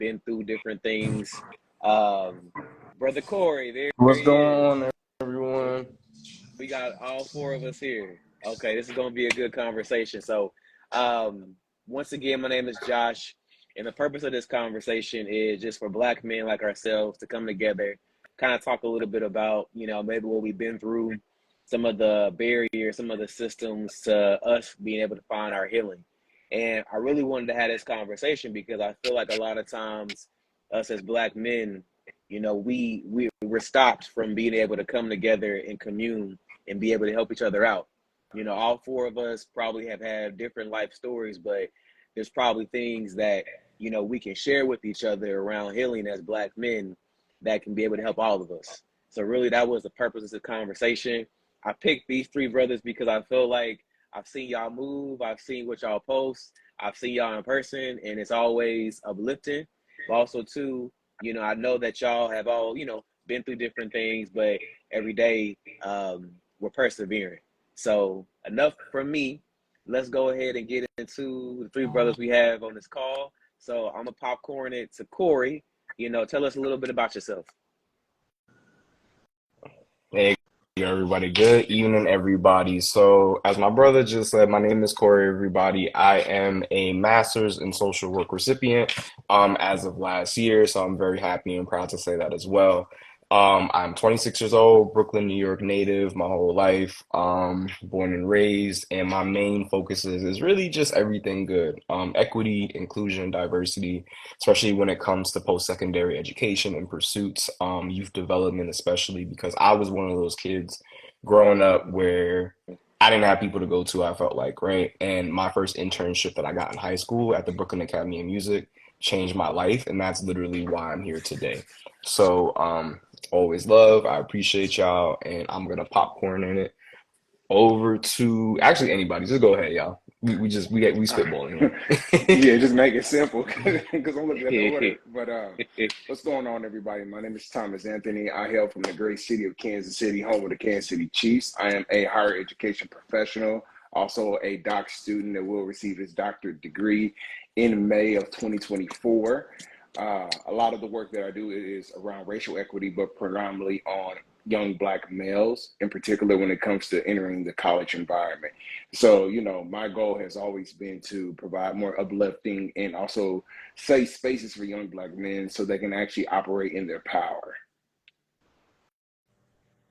been through different things. Um, Brother Corey, there What's he is. going on, everyone? We got all four of us here. Okay, this is going to be a good conversation. So, um, once again, my name is Josh, and the purpose of this conversation is just for Black men like ourselves to come together, kind of talk a little bit about, maybe what we've been through, some of the barriers, some of the systems to us being able to find our healing. And I really wanted to have this conversation because I feel like a lot of times, us as Black men, we're stopped from being able to come together and commune and be able to help each other out. All four of us probably have had different life stories, but there's probably things that, we can share with each other around healing as Black men that can be able to help all of us. So really that was the purpose of the conversation. I picked these three brothers because I feel like I've seen y'all move, I've seen what y'all post, I've seen y'all in person, and it's always uplifting. But also too, I know that y'all have all, been through different things, but every day, we're persevering. So enough from me. Let's go ahead and get into the three brothers we have on this call. So I'm gonna popcorn it to Corey. Tell us a little bit about yourself. Hey, everybody. Good evening, everybody. So, as my brother just said, my name is Corey, everybody. I am a master's in social work recipient as of last year, so I'm very happy and proud to say that as well. I'm 26 years old, Brooklyn, New York native, my whole life, born and raised, and my main focus is really just everything good. Equity, inclusion, diversity, especially when it comes to post-secondary education and pursuits, youth development, especially because I was one of those kids growing up where I didn't have people to go to, I felt like, right? And my first internship that I got in high school at the Brooklyn Academy of Music changed my life, and that's literally why I'm here today. So, always love, I appreciate y'all, and I'm gonna popcorn in it over to actually anybody. Just go ahead, y'all. We spitballing Yeah, here. just make it simple because I'm looking at the order. But what's going on, everybody? My name is Thomas Anthony. I hail from the great city of Kansas City, home of the Kansas City Chiefs. I am a higher education professional, also a doc student that will receive his doctorate degree in May of 2024. A lot of the work that I do is around racial equity, but predominantly on young Black males, in particular when it comes to entering the college environment. So, my goal has always been to provide more uplifting and also safe spaces for young Black men so they can actually operate in their power.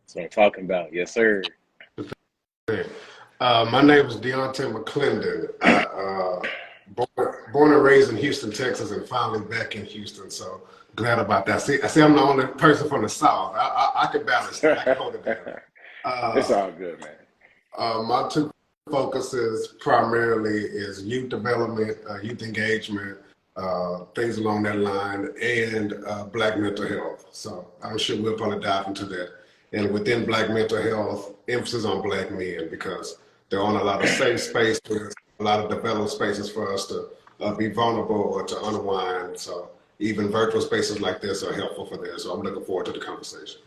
That's what I'm talking about. Yes, sir. My name is Deontay McClendon. Born and raised in Houston, Texas, and finally back in Houston. So glad about that. I see I'm the only person from the South. I can balance that. I can hold it down. It's all good, man. My two focuses primarily is youth development, youth engagement, things along that line, and Black mental health. So I'm sure we'll probably dive into that. And within Black mental health, emphasis on Black men because there aren't a lot of safe spaces, a lot of developed spaces for us to be vulnerable or to unwind. So even virtual spaces like this are helpful for this. So I'm looking forward to the conversation.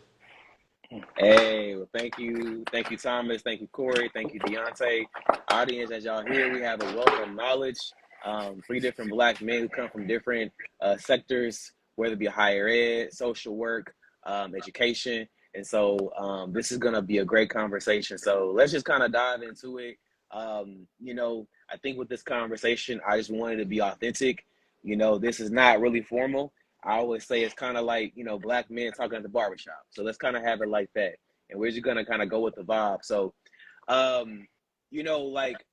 Hey, well, thank you, Thomas, thank you, Corey, thank you, Deontay. Audience, as y'all hear, we have a wealth of knowledge. Three different Black men who come from different sectors, whether it be higher ed, social work, education. And so this is going to be a great conversation. So let's just kind of dive into it. I think with this conversation, I just wanted to be authentic. This is not really formal. I always say it's kind of like, Black men talking at the barbershop. So let's kind of have it like that. And we're just going to kind of go with the vibe. So, like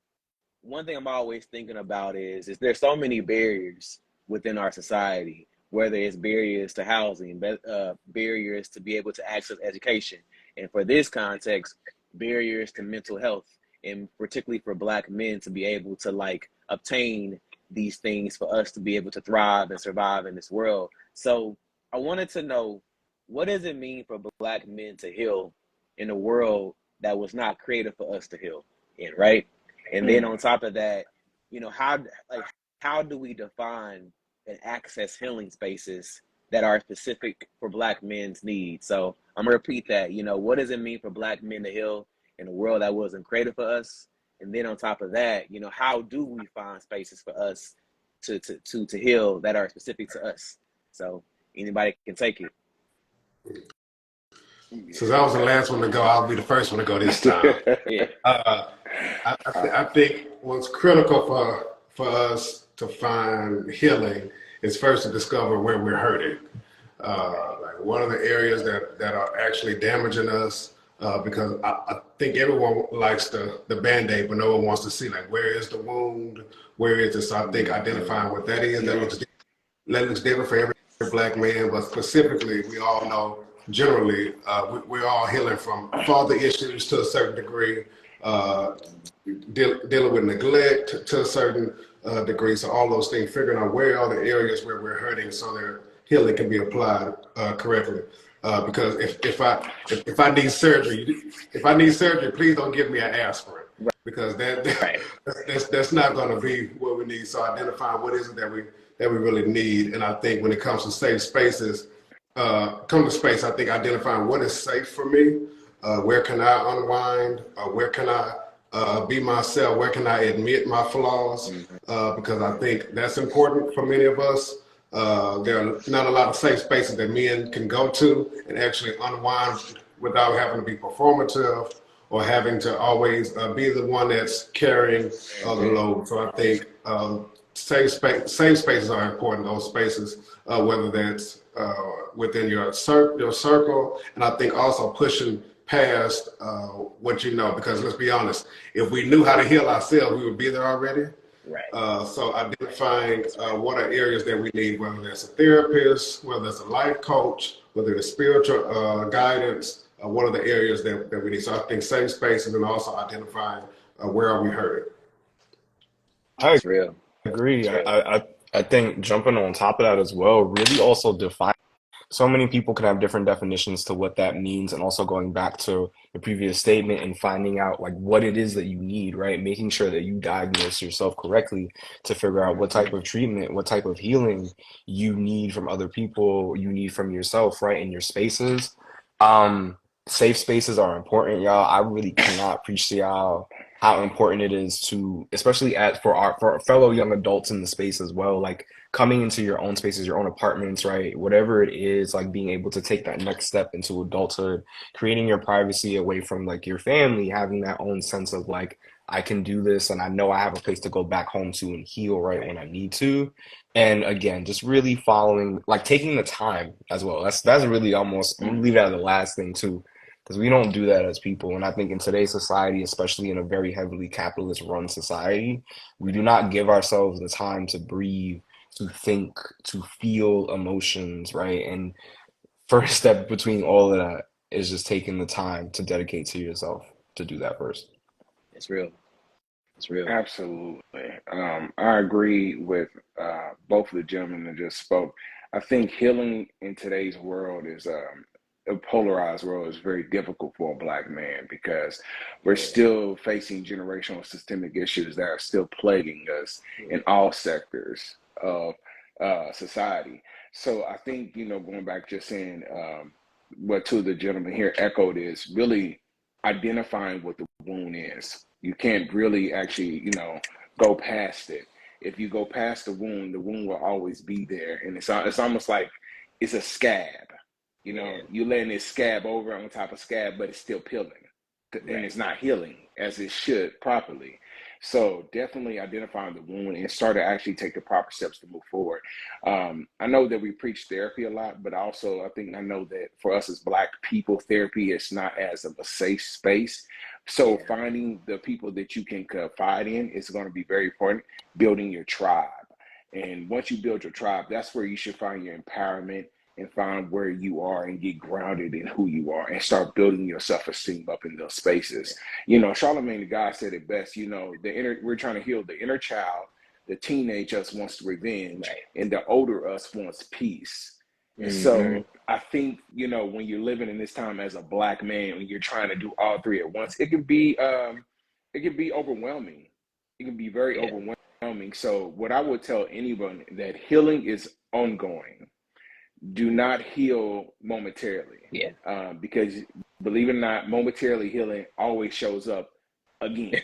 one thing I'm always thinking about is there's so many barriers within our society, whether it's barriers to housing, barriers to be able to access education. And for this context, barriers to mental health, and particularly for Black men to be able to obtain these things for us to be able to thrive and survive in this world. So I wanted to know, what does it mean for Black men to heal in a world that was not created for us to heal in, right? And then on top of that, how do we define and access healing spaces that are specific for Black men's needs? So I'm gonna repeat that. What does it mean for Black men to heal in a world that wasn't created for us? And then on top of that, how do we find spaces for us to heal that are specific to us. So anybody can take it. Since I was the last one to go, I'll be the first one to go this time. Yeah. I think what's critical for us to find healing is first to discover where we're hurting. Like one of the areas that are actually damaging us, because I think everyone likes the Band-Aid, but no one wants to see like where is the wound, where is it? So I think identifying what that is, that looks different for every Black man, but specifically, we all know generally we're all healing from father issues to a certain degree, dealing with neglect to a certain degree. So all those things, figuring out where are the areas where we're hurting, so their healing can be applied correctly. Because if I need surgery, please don't give me an aspirin, because that's not going to be what we need. So identifying what is it that we really need, and I think when it comes to safe spaces, I think identifying what is safe for me, where can I unwind, where can I be myself, where can I admit my flaws, because I think that's important for many of us. There are not a lot of safe spaces that men can go to and actually unwind without having to be performative or having to always be the one that's carrying the load. So I think safe spaces are important, those spaces, whether that's within your circle, and I think also pushing past what you know, because let's be honest, if we knew how to heal ourselves, we would be there already. Right. So identifying what are areas that we need, whether that's a therapist, whether it's a life coach, whether it's spiritual guidance, what are the areas that we need. So I think safe spaces, and also identifying where are we hurting. It's real. Agree. I think jumping on top of that as well, really also define. So many people can have different definitions to what that means, and also going back to the previous statement and finding out like what it is that you need, right? Making sure that you diagnose yourself correctly to figure out what type of treatment, what type of healing you need from other people, you need from yourself, right? In your spaces. Safe spaces are important, y'all. I really cannot preach to y'all how important it is to, especially for our fellow young adults in the space as well, like coming into your own spaces, your own apartments, right? Whatever it is, like being able to take that next step into adulthood, creating your privacy away from like your family, having that own sense of like, I can do this and I know I have a place to go back home to and heal right when I need to. And again, just really following, like taking the time as well. That's really almost, I'm gonna leave that as the last thing too, because we don't do that as people. And I think in today's society, especially in a very heavily capitalist run society, we do not give ourselves the time to breathe, to think, to feel emotions, right? And first step between all of that is just taking the time to dedicate to yourself to do that first. It's real. It's real. Absolutely. I agree with both of the gentlemen that just spoke. I think healing in today's world is a polarized world is very difficult for a Black man, because we're still facing generational systemic issues that are still plaguing us in all sectors of society. So I think, going back, just saying what two of the gentlemen here echoed is really identifying what the wound is. You can't really actually, go past it. If you go past the wound will always be there. And it's almost like it's a scab. You're letting it scab over on top of scab, but it's still peeling. And it's not healing as it should properly. So definitely identifying the wound and start to actually take the proper steps to move forward. I know that we preach therapy a lot, but also I know that for us as Black people, therapy is not as of a safe space. So finding the people that you can confide in is going to be very important. Building your tribe. And once you build your tribe, that's where you should find your empowerment and find where you are and get grounded in who you are and start building your self-esteem up in those spaces. Charlamagne the God said it best, we're trying to heal the inner child. The teenage us wants revenge, and the older us wants peace. And so I think, when you're living in this time as a Black man, when you're trying to do all three at once, it can be overwhelming. It can be very overwhelming. So what I would tell anyone that healing is ongoing. Do not heal momentarily. Because believe it or not, momentarily healing always shows up again.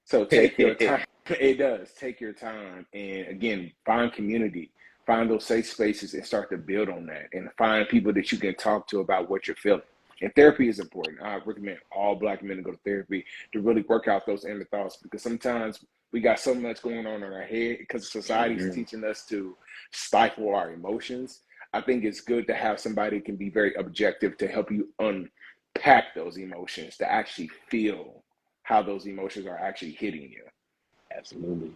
So take your time It does. Take your time and again, find community, find those safe spaces and start to build on that and find people that you can talk to about what you're feeling. And therapy is important. I recommend all Black men to go to therapy to really work out those inner thoughts because sometimes we got so much going on in our head because society is Hmm. teaching us to stifle our emotions. I think it's good to have somebody who can be very objective to help you unpack those emotions, to actually feel how those emotions are actually hitting you. Absolutely.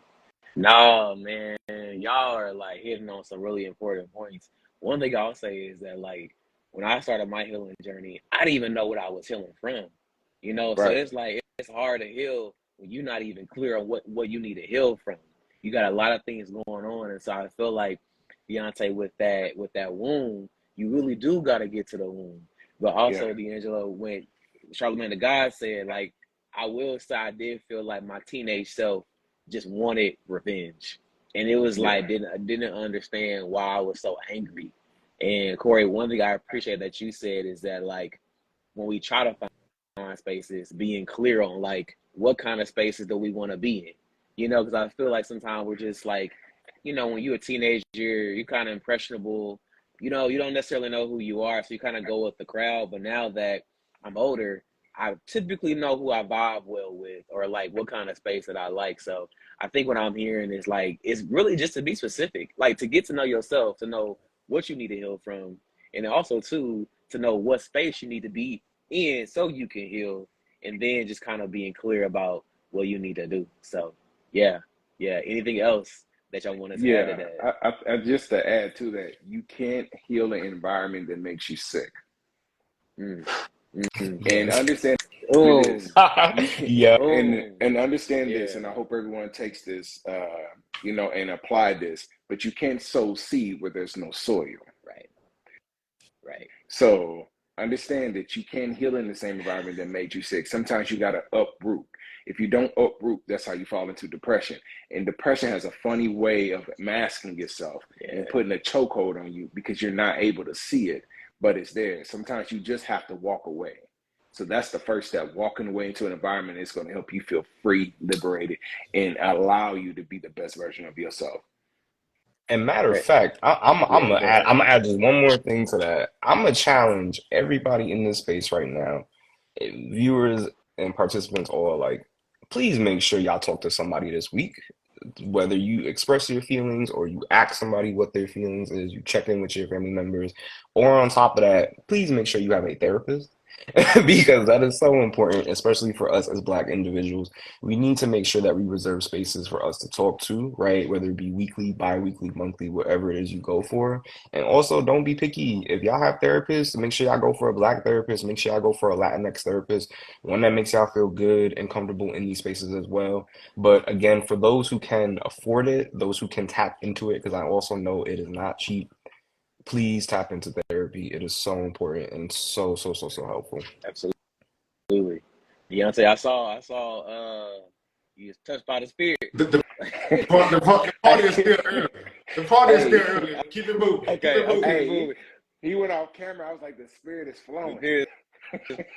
No, man, y'all are like hitting on some really important points. One thing I'll say is that like when I started my healing journey, I didn't even know what I was healing from. So Right. it's like it's hard to heal when you're not even clear on what you need to heal from. You got a lot of things going on, and so I feel like Deontay with that wound, you really do got to get to the wound. But Yeah. also, D'Angelo, when Charlamagne the God said, like, I will say I did feel like my teenage self just wanted revenge. And it was Yeah. like I didn't understand why I was so angry. And Corey, one thing I appreciate that you said is that like when we try to find spaces, being clear on like what kind of spaces do we want to be in. Because I feel like sometimes we're just like, when you're a teenager, you're kind of impressionable. You don't necessarily know who you are, so you kind of go with the crowd. But now that I'm older, I typically know who I vibe well with or like what kind of space that I like. So I think what I'm hearing is like it's really just to be specific, like to get to know yourself, to know what you need to heal from, and then also too to know what space you need to be in so you can heal, and then just kind of being clear about what you need to do. So yeah, yeah. Anything else that y'all wanted to add to Yeah. that? I just to add to that, you can't heal an environment that makes you sick. Mm, mm, And Yes. understand it boom, is. You can't Yeah. boom. and understand this, Yeah, and I hope everyone takes this and apply this, but you can't sow seed where there's no soil. right, right. So understand that you can't heal in the same environment that made you sick. Sometimes you got to uproot. If you don't uproot, that's how you fall into depression. And depression has a funny way of masking itself and Yeah. putting a chokehold on you because you're not able to see it, but it's there. Sometimes you just have to walk away. So that's the first step. Walking away into an environment is going to help you feel free, liberated, and allow you to be the best version of yourself. And matter of Right. fact, I'm Yeah, gonna go add ahead. just one more thing to that. I'm gonna challenge everybody in this space right now, viewers and participants all alike. Please make sure y'all talk to somebody this week. Whether you express your feelings or you ask somebody what their feelings is, you check in with your family members, or on top of that, please make sure you have a therapist because that is so important, especially for us as Black individuals. We need to make sure that we reserve spaces for us to talk to, right? Whether it be weekly, bi-weekly, monthly, whatever it is you go for. And also, don't be picky. If y'all have therapists, make sure y'all go for a Black therapist. Make sure y'all go for a Latinx therapist, one that makes y'all feel good and comfortable in these spaces as well. But again, for those who can afford it, those who can tap into it, because I also know it is not cheap, please tap into therapy. It is so important and so, so, so, so helpful. Absolutely. Deontay, I saw you was touched by the spirit. The, the party is still early. The party is still Hey, early. Keep it moving. Keep Okay, it I'm keeping moving. hey, moving. he went off camera. I was like, the spirit is flowing.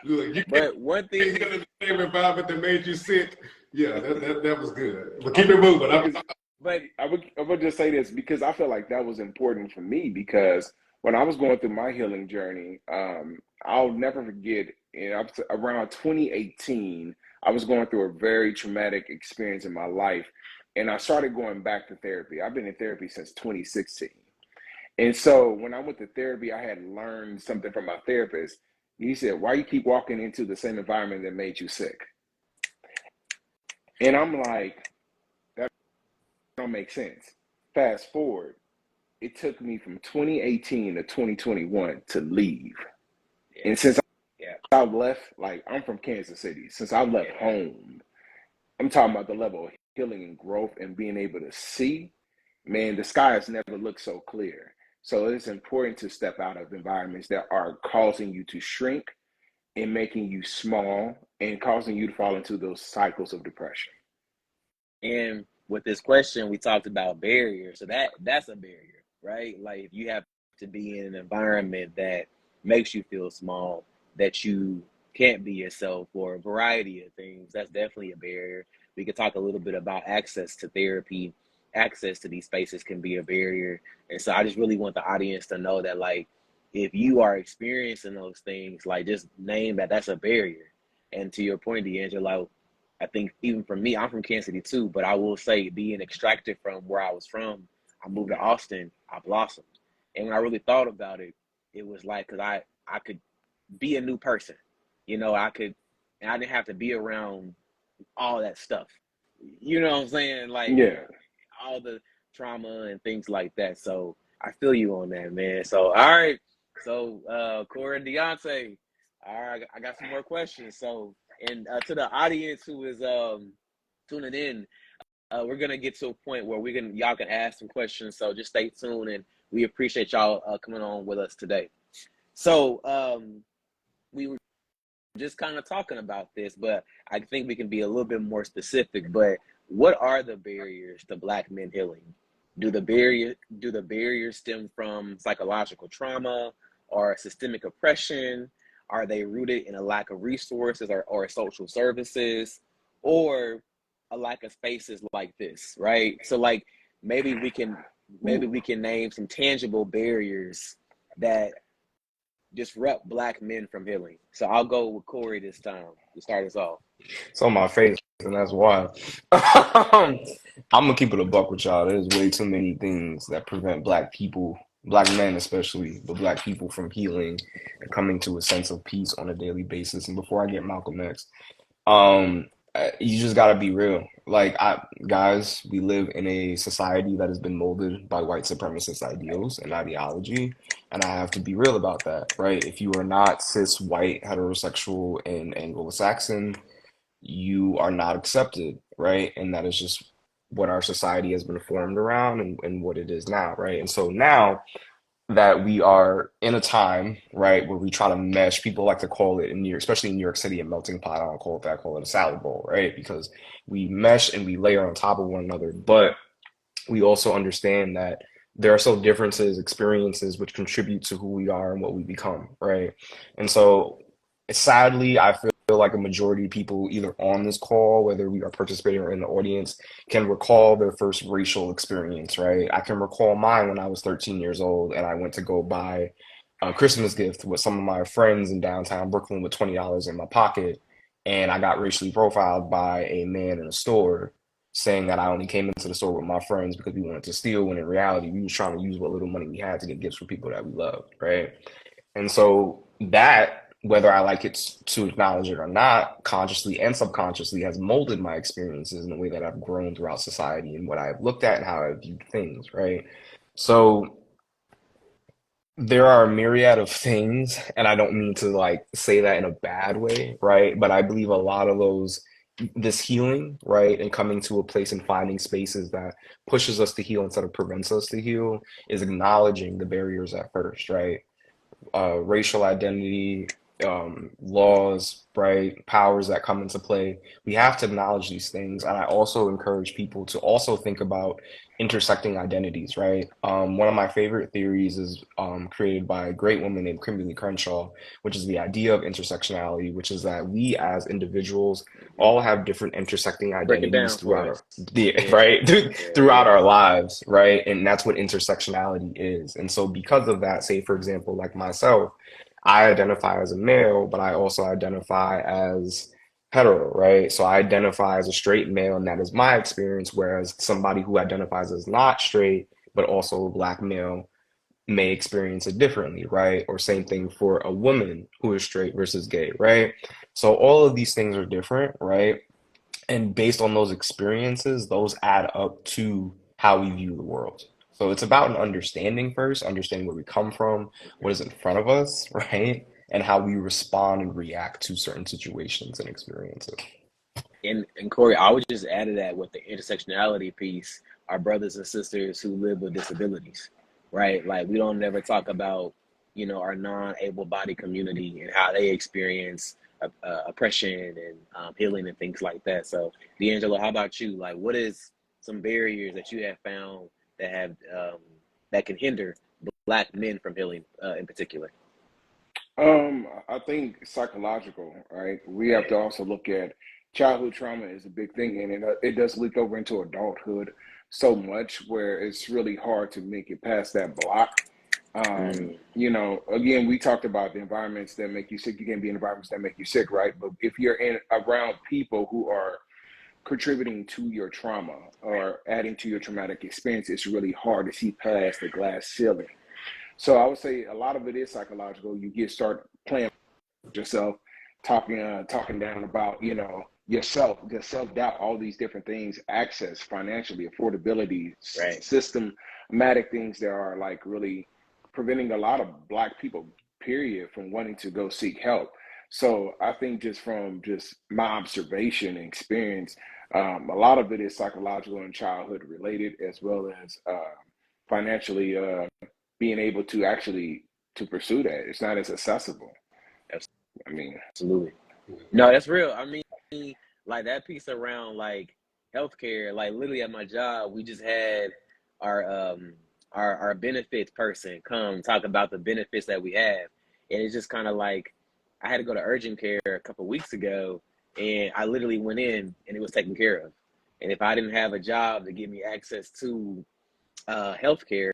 Look, you can't But one thing, heal in the same environment that made you sick. Yeah, that was good. But keep it moving. Because but I would just say this because I feel like that was important for me because when I was going through my healing journey, I'll never forget. Around 2018, I was going through a very traumatic experience in my life, and I started going back to therapy. I've been in therapy since 2016, and so when I went to therapy, I had learned something from my therapist. He said, "Why you keep walking into the same environment that made you sick?" And I'm like, that don't make sense. Fast forward, it took me from 2018 to 2021 to leave. yeah, And since yeah, I've left, like I'm from Kansas City, since I've left yeah. home, I'm talking about the level of healing and growth and being able to see, man, the sky has never looked so clear. So it's important to step out of environments that are causing you to shrink and making you small and causing you to fall into those cycles of depression. And with this question, we talked about barriers. So that's a barrier, right? Like if you have to be in an environment that makes you feel small, that you can't be yourself, or a variety of things, that's definitely a barrier. we could talk a little bit about access to therapy. Access to these spaces can be a barrier. And so I just really want the audience to know that, like, if you are experiencing those things, like, just name that that's a barrier. And to your point, D'Angelo, I think even for me, I'm from Kansas City too, but I will say, being extracted from where I was from, I moved to Austin, I blossomed. And when I really thought about it, it was like, because I could be a new person. You know, and I didn't have to be around all that stuff. You know what I'm saying? Like, Yeah. all the trauma and things like that. So I feel you on that, man. So, all right. So, Corey and Deontay, all right, I got some more questions. So, and to the audience who is tuning in, we're gonna get to a point where y'all can ask some questions. So just stay tuned, and we appreciate y'all coming on with us today. So, we were just kind of talking about this, but I think we can be a little bit more specific. But what are the barriers to Black men healing? Do the barriers stem from psychological trauma or systemic oppression? Are they rooted in a lack of resources or social services, or a lack of spaces like this, right? So, like, maybe we can name some tangible barriers that disrupt Black men from healing. So I'll go with Corey this time to start us off. It's on my face, and that's why. I'm gonna keep it a buck with y'all. There's way too many things that prevent Black people, Black men especially, but Black people from healing and coming to a sense of peace on a daily basis. And before I get Malcolm X, you just gotta be real. Like, guys, we live in a society that has been molded by white supremacist ideals and ideology, and I have to be real about that, right? If you are not cis, white, heterosexual, and Anglo-Saxon, you are not accepted, right? And that is just what our society has been formed around, and what it is now, right? And so now that we are in a time, right, where we try to mesh, people like to call it in New York, especially in New York City, a melting pot. I don't call it that, I call it a salad bowl, right? Because we mesh and we layer on top of one another. But we also understand that there are still differences, experiences which contribute to who we are and what we become, right? And so sadly, I feel like a majority of people either on this call, whether we are participating or in the audience, can recall their first racial experience, right? I can recall mine when I was 13 years old and I went to go buy a Christmas gift with some of my friends in downtown Brooklyn with $20 in my pocket. And I got racially profiled by a man in a store saying that I only came into the store with my friends because we wanted to steal, when in reality, we was trying to use what little money we had to get gifts for people that we loved, right? And so that, whether I like it to acknowledge it or not, consciously and subconsciously, has molded my experiences in the way that I've grown throughout society and what I've looked at and how I've viewed things, right? So there are a myriad of things, and I don't mean to like say that in a bad way, right? But I believe a lot of this healing, right, and coming to a place and finding spaces that pushes us to heal instead of prevents us to heal, is acknowledging the barriers at first, right? Racial identity, laws, right, powers that come into play. We have to acknowledge these things. And I also encourage people to also think about intersecting identities, right? One of my favorite theories is created by a great woman named Kimberly Crenshaw, which is the idea of intersectionality, which is that we as individuals all have different intersecting Break it identities down for throughout us. yeah, right, throughout our lives, right? And that's what intersectionality is. And so because of that, say for example, like myself, I identify as a male, but I also identify as hetero, right? So I identify as a straight male, and that is my experience, whereas somebody who identifies as not straight, but also a Black male, may experience it differently, right? Or same thing for a woman who is straight versus gay, right? So all of these things are different, right? And based on those experiences, those add up to how we view the world. So it's about an understanding first, understanding where we come from, what is in front of us, right? And how we respond and react to certain situations and experiences. And Corey, I would just add to that with the intersectionality piece, our brothers and sisters who live with disabilities, right? Like, we don't never talk about, our non-able body community and how they experience oppression and healing and things like that. So, D'Angelo, how about you? Like, what is some barriers that you have found that have that can hinder Black men from healing in particular? I think psychological, right? We have to also look at childhood trauma is a big thing, and it does leak over into adulthood so much where it's really hard to make it past that block. Mm, Again, we talked about the environments that make you sick. You can't be in environments that make you sick, right? But if you're around people who are contributing to your trauma or adding to your traumatic experience, it's really hard to see past the glass ceiling. So I would say a lot of it is psychological. You start playing with yourself, talking down about yourself, the self doubt, all these different things, access, financially, affordability, right. systematic things that are like really preventing a lot of Black people, period, from wanting to go seek help. So I think just from just my observation and experience, a lot of it is psychological and childhood related, as well as financially being able to actually to pursue that. It's not as accessible. I mean, Absolutely. No, that's real. I mean, like that piece around like healthcare, like literally at my job, we just had our our benefits person come talk about the benefits that we have. And it's just kind of like I had to go to urgent care a couple of weeks ago and I literally went in and it was taken care of. And if I didn't have a job to give me access to healthcare,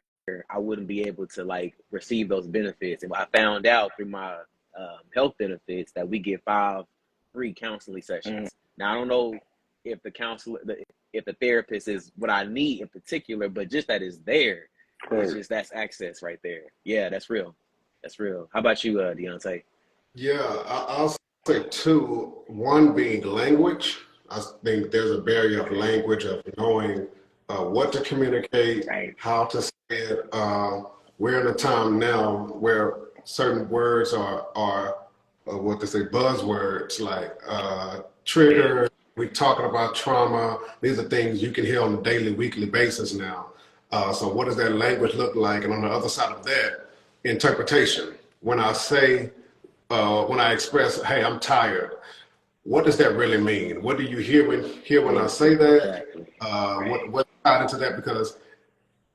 I wouldn't be able to like receive those benefits. And I found out through my health benefits that we get 5 free counseling mm, sessions. Now I don't know if the counselor, if the therapist is what I need in particular, but just that is there, it's correct. just that's access right there. Yeah, that's real. That's real. How about you, Deontay? Yeah, I'll say two. One being language. I think there's a barrier of language of knowing what to communicate, Right. how to say it. We're in a time now where certain words are what they say buzzwords like trigger. We're talking about trauma. These are things you can hear on a daily, weekly basis now. So what does that language look like? And on the other side of that, interpretation. When I say when I express, "Hey, I'm tired," what does that really mean? What do you hear when I say that? Exactly. What's tied into that? Because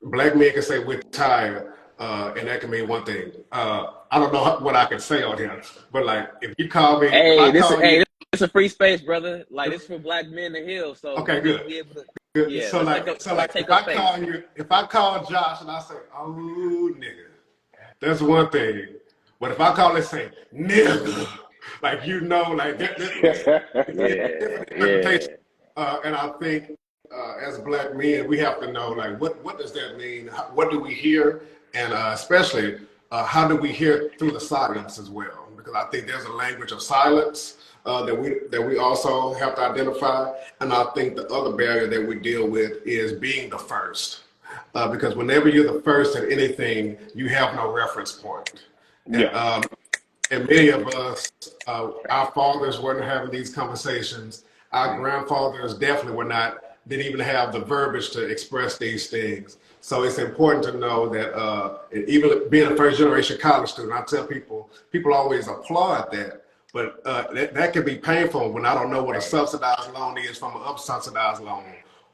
Black men can say we're tired, and that can mean one thing. I don't know what I can say on here, but like if you call me, if Hey, I this call you, this is a free space, brother. Like this is for black men to heal. So okay, we good. be able to, Good. yeah. So Let's take up, so like like take up space. if I call Josh and I say, "Oh, nigga," that's one thing. But if I call it say, "Nigga," like like that's Yeah, different yeah. interpretation. And I think as Black men, we have to know like what does that mean? What do we hear? And especially how do we hear through the silence as well? Because I think there's a language of silence that we also have to identify. And I think the other barrier that we deal with is being the first. Because whenever you're the first at anything, you have no reference point. And Yeah. and many of us, our fathers weren't having these conversations. Our grandfathers definitely didn't even have the verbiage to express these things. So it's important to know that, and even being a first generation college student, I tell people always applaud that, but that can be painful when I don't know what a Right. subsidized loan is from an unsubsidized loan,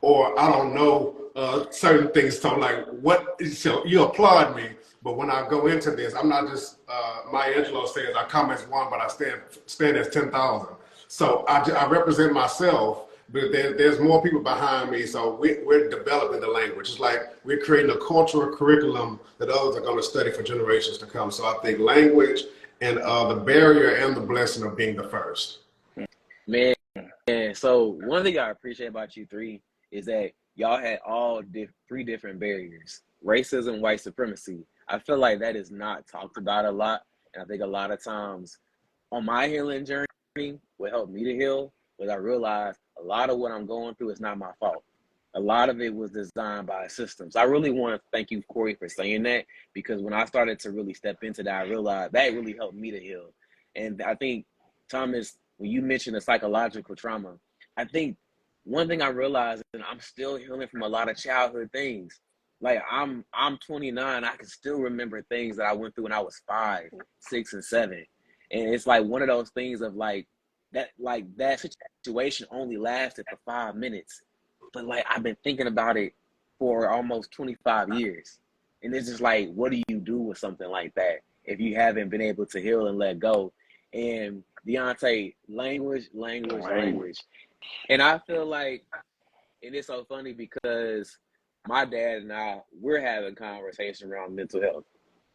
or I don't know certain things. So like, so you applaud me, but when I go into this, I'm not just Maya Angelou says, I come as one, but I stand as 10,000. So I represent myself, but there's more people behind me. So we're developing the language. It's like we're creating a cultural curriculum that others are going to study for generations to come. So I think language and the barrier and the blessing of being the first. Man, so one thing I appreciate about you three is that y'all had all 3 different barriers: racism, white supremacy. I feel like that is not talked about a lot, and I think a lot of times on my healing journey, what helped me to heal was I realized a lot of what I'm going through is not my fault. A lot of it was designed by systems. I really want to thank you, Corey, for saying that, because when I started to really step into that, I realized that really helped me to heal. And I think, Thomas, when you mentioned the psychological trauma, I think one thing I realized, and I'm still healing from a lot of childhood things. Like I'm 29, I can still remember things that I went through when I was 5, 6, and 7. And it's like one of those things of like that situation only lasted for 5 minutes, but like I've been thinking about it for almost 25 years. And it's just like, what do you do with something like that if you haven't been able to heal and let go? And Deontay, language. And I feel like, and it's so funny because my dad and we're having conversation around mental health.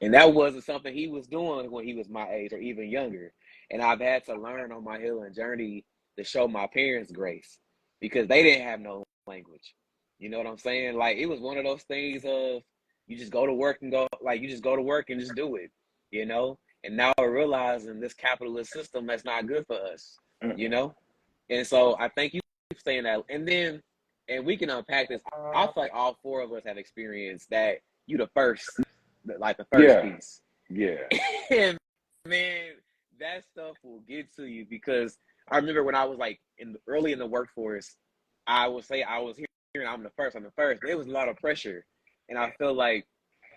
And that wasn't something he was doing when he was my age or even younger. And I've had to learn on my healing journey to show my parents grace because they didn't have no language. You know what I'm saying? Like, it was one of those things of you just go to work and just do it, you know? And now we're realizing this capitalist system that's not good for us, you know? And so I thank you for saying that. And we can unpack this. I feel like all four of us have experienced that you the first piece. Yeah. And man, that stuff will get to you because I remember when I was like early in the workforce, I would say I was here and I'm the first. There was a lot of pressure. And I feel like,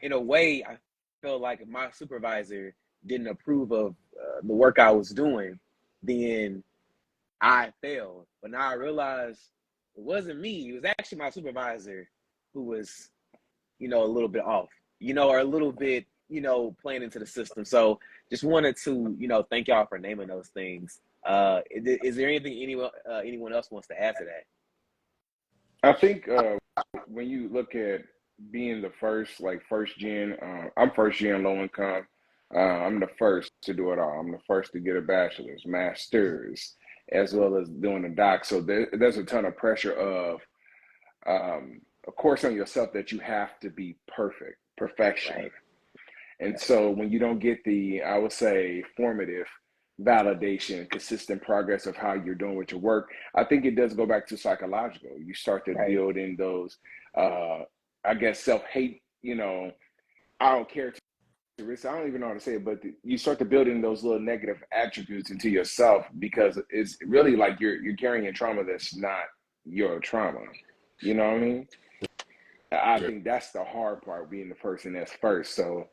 in a way, I felt like my supervisor didn't approve of the work I was doing, then I failed. But now I realized it wasn't me. It was actually my supervisor who was, a little bit off, or a little bit, playing into the system. So just wanted to, thank y'all for naming those things. Is there anything anyone else wants to add to that? I think when you look at being the first, like first gen, I'm first gen low income. I'm the first to do it all. I'm the first to get a bachelor's, master's, as well as doing a doc. So there's a ton of pressure of course, on yourself that you have to be perfection. Right. And so when you don't get the, I would say, formative validation, consistent progress of how you're doing with your work, I think it does go back to psychological. You start to build in those, I guess, self-hate, I don't care. I don't even know how to say it, but you start to build in those little negative attributes into yourself because it's really like you're carrying trauma that's not your trauma. You know what I mean? I think that's the hard part, being the person that's first. So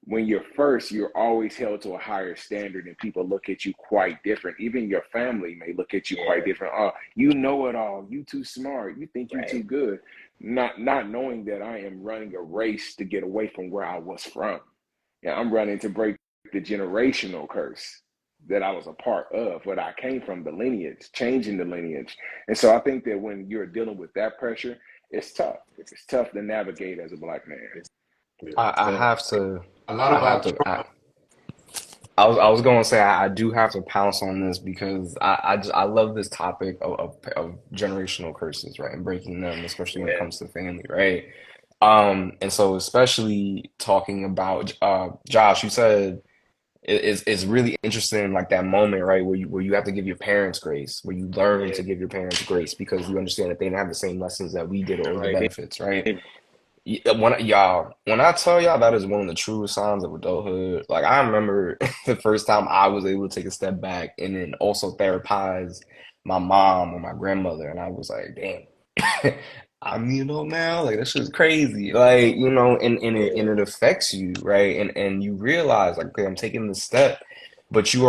when you're first, you're always held to a higher standard and people look at you quite different. Even your family may look at you quite different. Oh, you know it all. You too smart. You think you're too good. Not knowing that I am running a race to get away from where I was from. Yeah, I'm running to break the generational curse that I was a part of, what I came from, the lineage, changing the lineage. And so I think that when you're dealing with that pressure, it's tough. It's tough to navigate as a Black man. I have to. A lot of I was going to say I do have to pounce on this because I love this topic of generational curses, right, and breaking them, especially when it comes to family, right? And so especially talking about Josh, you said it's really interesting, like that moment, right, where you have to give your parents grace, where you learn to give your parents grace because you understand that they didn't have the same lessons that we did or the benefits, right? When I tell y'all that is one of the truest signs of adulthood, like I remember the first time I was able to take a step back and then also therapize my mom or my grandmother, and I was like, damn, I'm now, like that shit's crazy, like and it affects you, right? And you realize like, okay, I'm taking this step, but you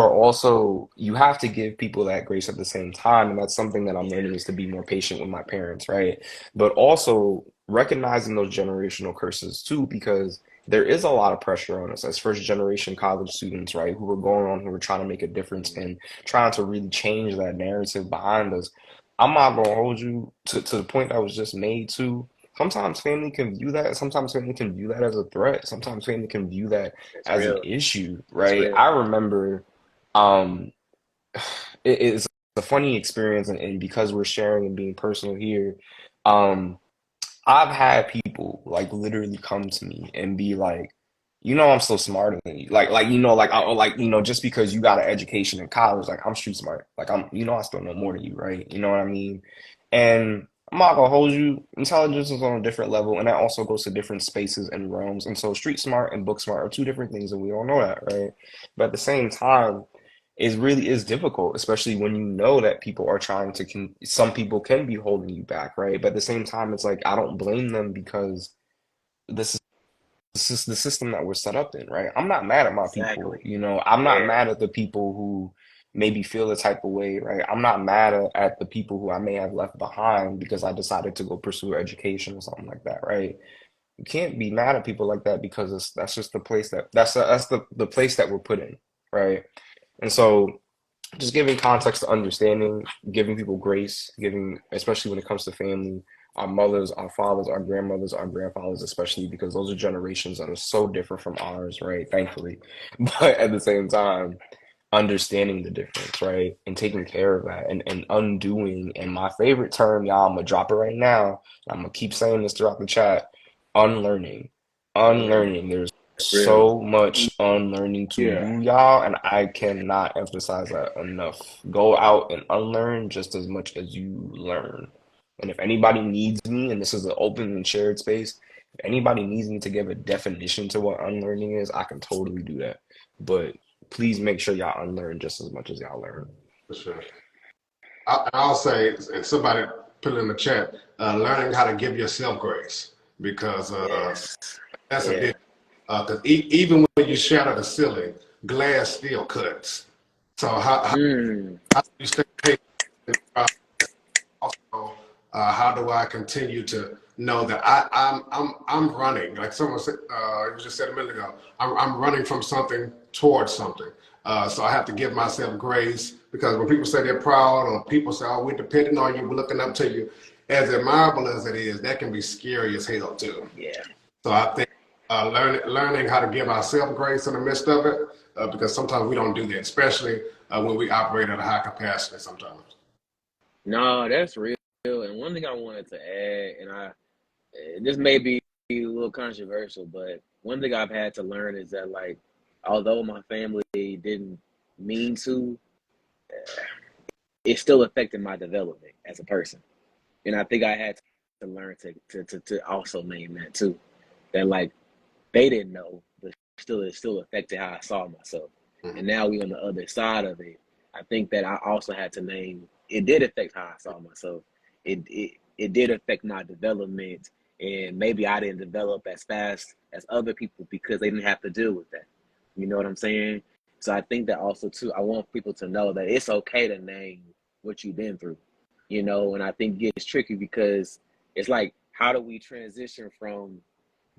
have to give people that grace at the same time, and that's something that I'm learning is to be more patient with my parents, right? But also recognizing those generational curses too, because there is a lot of pressure on us as first generation college students, right? Who are trying to make a difference and trying to really change that narrative behind us. I'm not gonna hold you to the point that was just made too. Sometimes family can view that. Sometimes family can view that as a threat. Sometimes family can view that as an issue, right? I remember, um, it's a funny experience, and because we're sharing and being personal here, um, I've had people like literally come to me and be like, I'm so smarter than you. Just because you got an education in college, like I'm street smart. Like I still know more than you, right? You know what I mean? And I'm not gonna hold you. Intelligence is on a different level, and that also goes to different spaces and realms. And so street smart and book smart are two different things, and we all know that, right? But at the same time, it really is difficult, especially when you know that people are trying to some people can be holding you back, right? But at the same time, it's like I don't blame them because this is the system that we're set up in, right? I'm not mad at my people, I'm not mad at the people who maybe feel the type of way, right? I'm not mad at the people who I may have left behind because I decided to go pursue education or something like that, right? You can't be mad at people like that because that's just the place that's the place that we're put in, right? And so just giving context to understanding, giving people grace, giving, especially when it comes to family, our mothers, our fathers, our grandmothers, our grandfathers, especially because those are generations that are so different from ours, right? Thankfully. But at the same time, understanding the difference, right? And taking care of that and undoing. And my favorite term, y'all, I'm gonna drop it right now. I'm gonna keep saying this throughout the chat. Unlearning. Unlearning. There's Real. so much unlearning to Yeah. do, y'all, and I cannot emphasize that enough. Go out and unlearn just as much as you learn. And if anybody needs me, and this is an open and shared space, if anybody needs me to give a definition to what unlearning is, I can totally do that. But please make sure y'all unlearn just as much as y'all learn. For sure. I'll say, and somebody put it in the chat, learning how to give yourself grace, because Yes. that's a Yeah. big, because even when you shatter the ceiling, glass still cuts. So how do you stay patient? Also, how do I continue to know that I'm running? Like someone said, you just said a minute ago, I'm running from something towards something. So I have to give myself grace, because when people say they're proud, or people say, "Oh, we're depending on you, we're looking up to you," as admirable as it is, that can be scary as hell too. Yeah. So I think learning how to give ourselves grace in the midst of it, because sometimes we don't do that, especially when we operate at a high capacity. Sometimes. No, that's real. And one thing I wanted to add, and this may be a little controversial, but one thing I've had to learn is that, like, although my family didn't mean to, it still affected my development as a person. And I think I had to learn to also name that too. That, like, they didn't know, but still it still affected how I saw myself. And now we on the other side of it. I think that I also had to name it did affect how I saw myself. It did affect my development, and maybe I didn't develop as fast as other people because they didn't have to deal with that. You know what I'm saying? So I think that also too, I want people to know that it's okay to name what you've been through. And I think it's tricky because it's like, how do we transition from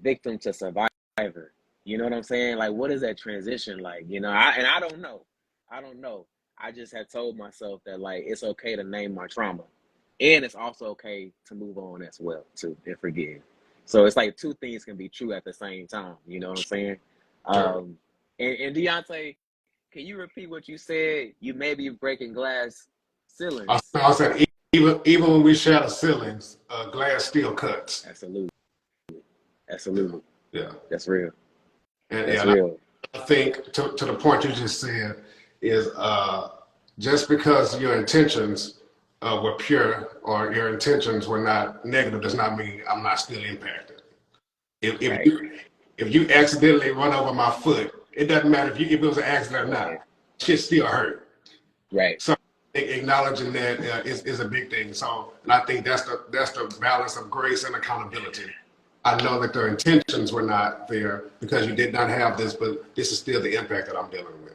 victim to survivor? You know what I'm saying? Like, what is that transition like? I don't know. I don't know. I just had told myself that, like, it's okay to name my trauma, and it's also okay to move on as well too and forgive. So it's like two things can be true at the same time. You know what I'm saying? Sure. And Deontay, can you repeat what you said? You may be breaking glass ceilings. I said even when we shatter ceilings, glass still cuts. Absolutely. Absolutely. Yeah. That's real. And That's yeah, real. I think to the point you just said is just because your intentions were pure, or your intentions were not negative, does not mean I'm not still impacted. If Right. you accidentally run over my foot, it doesn't matter if it was an accident or not. Right. Shit still hurt. Right. So acknowledging that is a big thing. So, and I think that's the balance of grace and accountability. I know that their intentions were not there because you did not have this, but this is still the impact that I'm dealing with.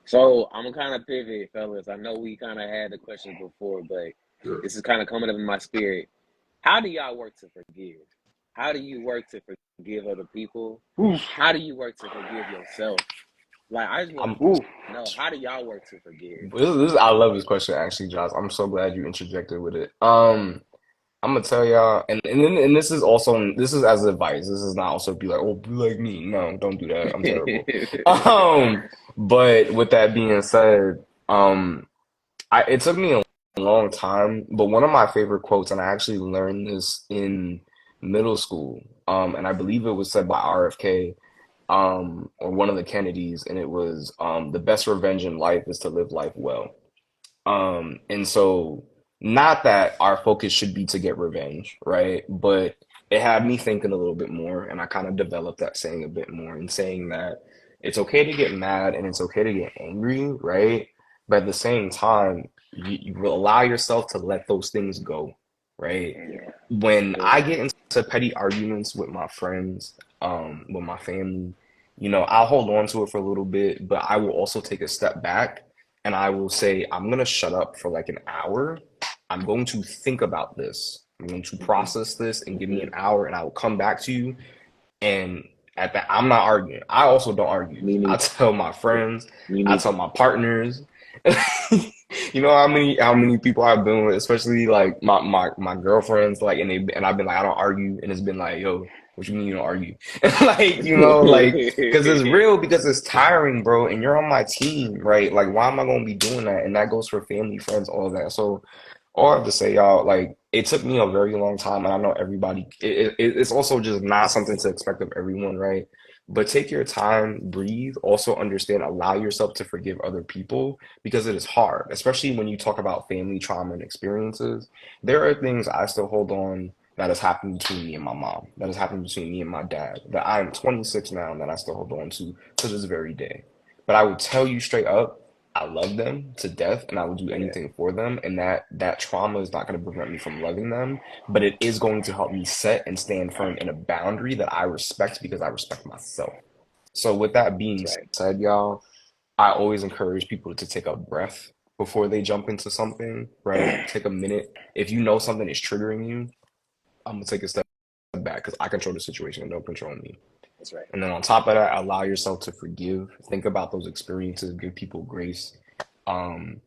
So I'm gonna kind of pivot, fellas. I know we kind of had the question before, but Sure. this is kind of coming up in my spirit. How do y'all work to forgive? How do you work to forgive other people? How do you work to forgive yourself? Like, I just want I'm, to know, how do y'all work to forgive? I love this question actually, Josh. I'm so glad you interjected with it. I'm gonna tell y'all, and this is as advice. This is not also be like, oh, be like me. No, don't do that. I'm terrible. But with that being said, it took me a long time, but one of my favorite quotes, and I actually learned this in middle school, and I believe it was said by RFK, or one of the Kennedys, and it was, the best revenge in life is to live life well. And so not that our focus should be to get revenge, right? But it had me thinking a little bit more, and I kind of developed that saying a bit more, and saying that it's okay to get mad and it's okay to get angry, right? But at the same time, you will allow yourself to let those things go, right? Yeah. When Yeah. I get into petty arguments with my friends, with my family, I'll hold on to it for a little bit, but I will also take a step back and I will say, I'm going to shut up for like an hour. I'm going to think about this. I'm going to process this and give me an hour, and I will come back to you. And At that, I'm not arguing. I also don't argue. Me I neither. tell my friends, Me I neither. tell my partners. You know how many people I've been with, especially like my girlfriends, like and I've been like I don't argue, and it's been like, yo, what you mean you don't argue? Like, like because it's real, because it's tiring, bro, and you're on my team, right? Like, why am I gonna be doing that? And that goes for family, friends, all of that. So all I have to say, y'all, like it took me a very long time, and I know everybody. It's also just not something to expect of everyone, right? But take your time, breathe. Also understand, allow yourself to forgive other people because it is hard, especially when you talk about family trauma and experiences. There are things I still hold on that has happened between me and my mom, that has happened between me and my dad, that I am 26 now and that I still hold on to this very day. But I will tell you straight up, I love them to death and I will do Yeah, anything for them. And that trauma is not going to prevent me from loving them, but it is going to help me set and stand firm in a boundary that I respect because I respect myself. So with that being that's right. said, y'all, I always encourage people to take a breath before they jump into something, right? Take a minute. If you know something is triggering you, I'm gonna take a step back because I control the situation and don't control me. That's right. And then on top of that, allow yourself to forgive. Think about those experiences, give people grace.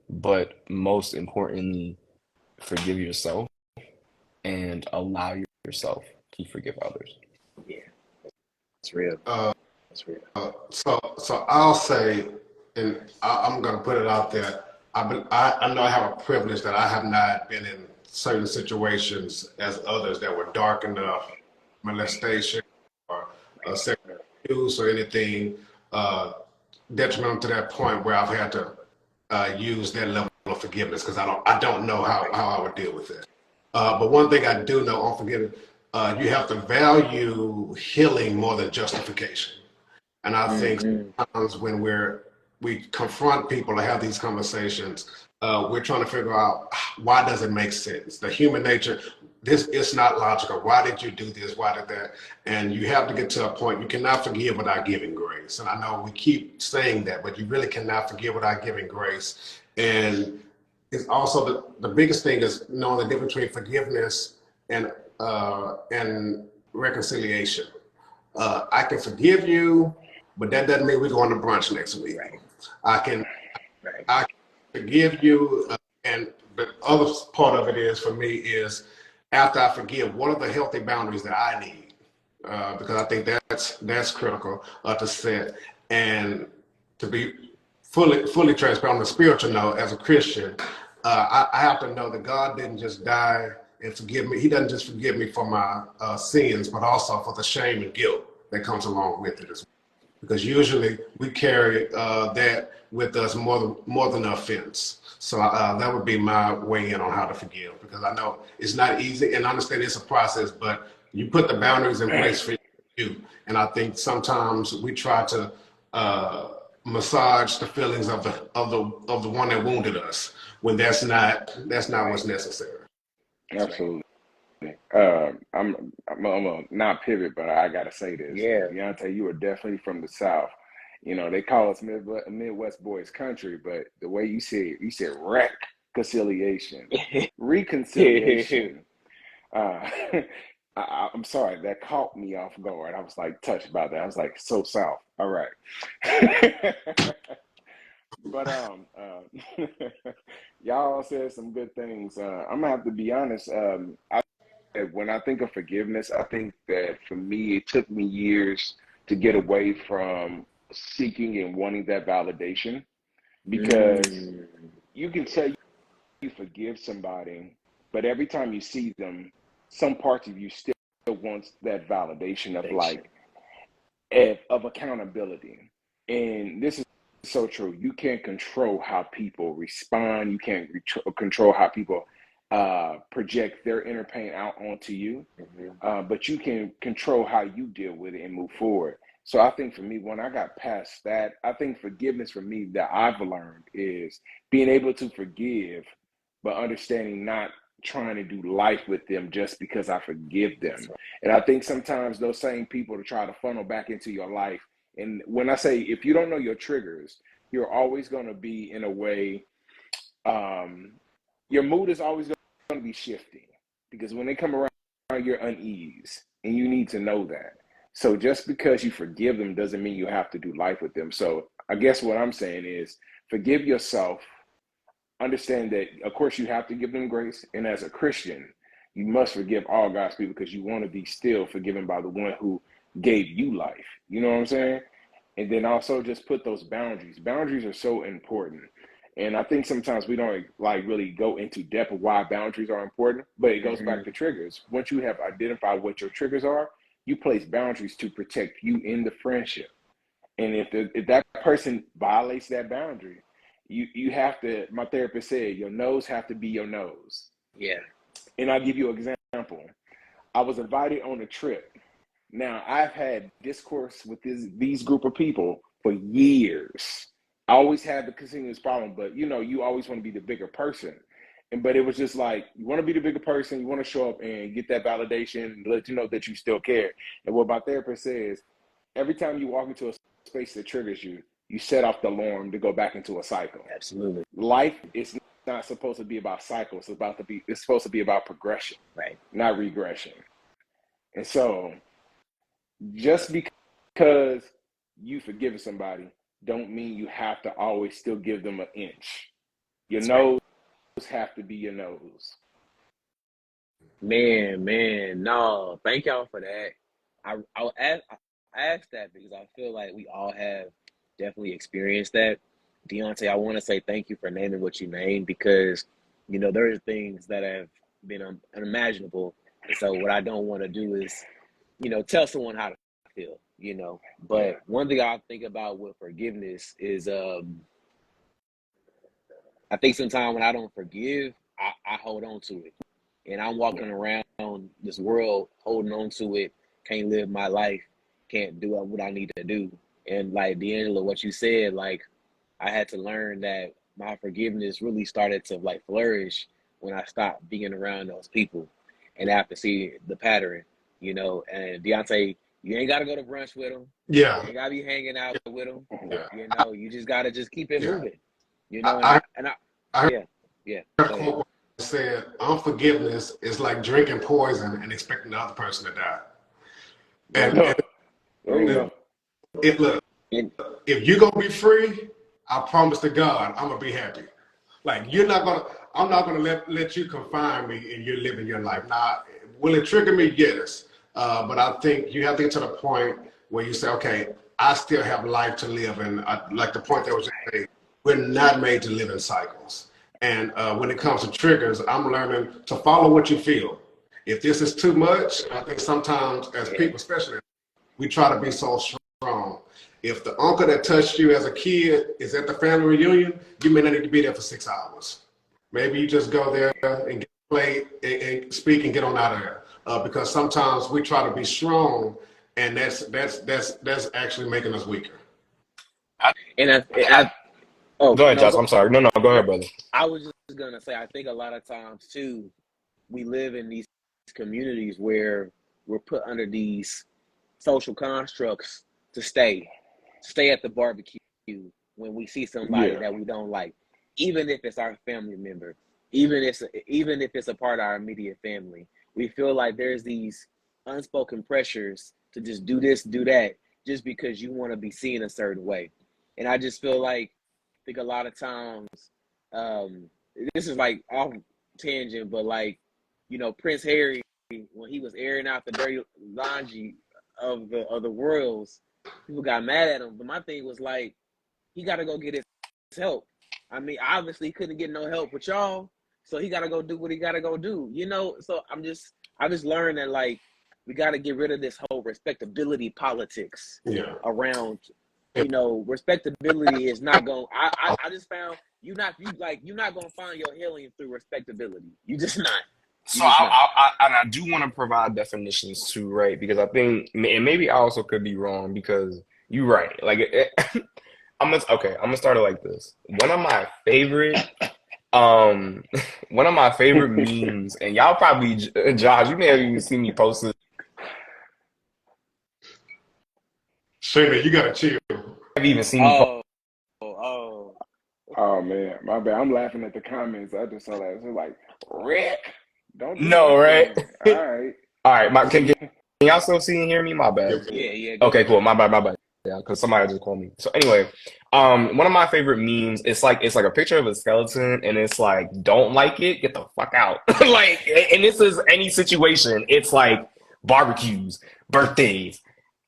But most importantly, forgive yourself and allow yourself to forgive others. Yeah, that's real. Uh, That's real. so I'll say, and I'm going to put it out there. I know I have a privilege that I have not been in certain situations as others that were dark enough, molestation or sexual abuse or anything uh, detrimental to that point where I've had to use that level of forgiveness because I don't know how I would deal with it. But one thing I do know on forgiveness, you have to value healing more than justification. And I think Mm-hmm. sometimes when we confront people or have these conversations, we're trying to figure out why does it make sense? The human nature, this is not logical. Why did you do this? Why did that? And you have to get to a point you cannot forgive without giving grace. And I know we keep saying that, but you really cannot forgive without giving grace. And it's also the biggest thing is knowing the difference between forgiveness and reconciliation. I can forgive you, but that doesn't mean we're going to brunch next week. Right. I can Right. I can forgive you, and the other part of it is for me is after I forgive, what are the healthy boundaries that I need? Because I think that's critical to set and to be fully transparent on the spiritual note as a Christian. I have to know that God didn't just die and forgive me. He doesn't just forgive me for my sins, but also for the shame and guilt that comes along with it as well. Because usually we carry that with us more than an offense. So that would be my way in on how to forgive. Because I know it's not easy, and I understand it's a process, but you put the boundaries in place for you. And I think sometimes we try to uh, massage the feelings of the one that wounded us when that's not Right. what's necessary. That's right. Absolutely. I'm gonna not pivot, but I gotta say this. Yeah. Deontay, you are definitely from the South. You know, they call us Midwest boys country, but the way you said reconciliation. Reconciliation. Uh, I'm sorry, that caught me off guard. I was like touched by that. I was like, so South. All right. But y'all said some good things. I'm gonna have to be honest. When I think of forgiveness, I think that for me, it took me years to get away from seeking and wanting that validation because Mm. you can say you forgive somebody, but every time you see them, some parts of you still wants that validation of Station. like of accountability. And this is so true. You can't control how people respond. You can't control how people project their inner pain out onto you, Mm-hmm. but you can control how you deal with it and move forward. So I think for me, when I got past that, I think forgiveness for me that I've learned is being able to forgive, but understanding not trying to do life with them just because I forgive That's them. right. And I think sometimes those same people to try to funnel back into your life. And when I say if you don't know your triggers, you're always going to be in a way, um, your mood is always going to be shifting because when they come around, you're unease and you need to know that. So just because you forgive them doesn't mean you have to do life with them. So I guess what I'm saying is forgive yourself. Understand that, of course, you have to give them grace. And as a Christian, you must forgive all God's people because you want to be still forgiven by the one who gave you life. You know what I'm saying? And then also just put those boundaries. Boundaries are so important. And I think sometimes we don't like really go into depth of why boundaries are important, but it goes back to triggers. Once you have identified what your triggers are, you place boundaries to protect you in the friendship. And if that person violates that boundary, you have to, my therapist said, your nose have to be your nose. Yeah. And I'll give you an example. I was invited on a trip. Now, I've had discourse with these group of people for years. I always had the continuous problem, but you always want to be the bigger person. But it was just like, you want to be the bigger person, you want to show up and get that validation and let you know that you still care. And what my therapist says, every time you walk into a space that triggers you, you set off the alarm to go back into a cycle. Absolutely. Life is not supposed to be about cycles. It's supposed to be about progression, right? Not regression. And so just because you've forgiven somebody don't mean you have to always still give them an inch. Your nose have to be your nose. Man, no, thank y'all for that. I asked that because I feel like we all have definitely experienced that. Deontay, I want to say thank you for naming what you named because, there are things that have been unimaginable. And so what I don't want to do is, tell someone how to feel, But one thing I think about with forgiveness is I think sometimes when I don't forgive, I hold on to it. And I'm walking around this world holding on to it, can't live my life, can't do what I need to do. And like D'Angelo, what you said, like I had to learn that my forgiveness really started to like flourish when I stopped being around those people and after see the pattern, and Deontay, you ain't got to go to brunch with them. Yeah. You ain't got to be hanging out with them. Yeah. You just got to just keep it moving, I yeah. heard a quote that said, unforgiveness is like drinking poison and expecting the other person to die. Look, if you're going to be free, I promise to God, I'm going to be happy. Like, I'm not going to let you confine me and you're living your life. Now, will it trigger me? Yes. But I think you have to get to the point where you say, okay, I still have life to live. And like the point that was made, we're not made to live in cycles. And when it comes to triggers, I'm learning to follow what you feel. If this is too much, I think sometimes as people, especially, we try to be so strong. If the uncle that touched you as a kid is at the family reunion, you may not need to be there for 6 hours. Maybe you just go there and play and speak and get on out of there. Because sometimes we try to be strong, and that's actually making us weaker. Go ahead, Josh. I'm sorry. No, go ahead, brother. I was just gonna say, I think a lot of times too, we live in these communities where we're put under these social constructs to stay at the barbecue when we see somebody that we don't like, even if it's our family member, even if it's a part of our immediate family. We feel like there's these unspoken pressures to just do this, do that, just because you want to be seen a certain way. And I just feel like, I think a lot of times, this is like off tangent, but like, Prince Harry, when he was airing out the dirty laundry of the royals, people got mad at him. But my thing was like, he got to go get his help. I mean, obviously he couldn't get no help with y'all. So he got to go do what he got to go do, So I just learned that like we got to get rid of this whole respectability politics around. Respectability is not going. I just found you're not going to find your healing through respectability. You just not. So I do want to provide definitions too, right? Because I think, and maybe I also could be wrong because you're right. Like I'm gonna start it like this. One of my favorite memes, and y'all probably, Josh, you may have even seen me post it. Shayna, you gotta chill. I've even seen me Oh man, my bad. I'm laughing at the comments. I just saw that. It's like, Rick, don't do No, that right? thing. All right. All right, can y'all still see and hear me? My bad. Yeah, go Okay, ahead. cool. My bad. Yeah, because somebody just called me. So anyway, one of my favorite memes, it's like a picture of a skeleton, and it's like, don't like it, get the fuck out. Like, and this is any situation. It's like barbecues, birthdays,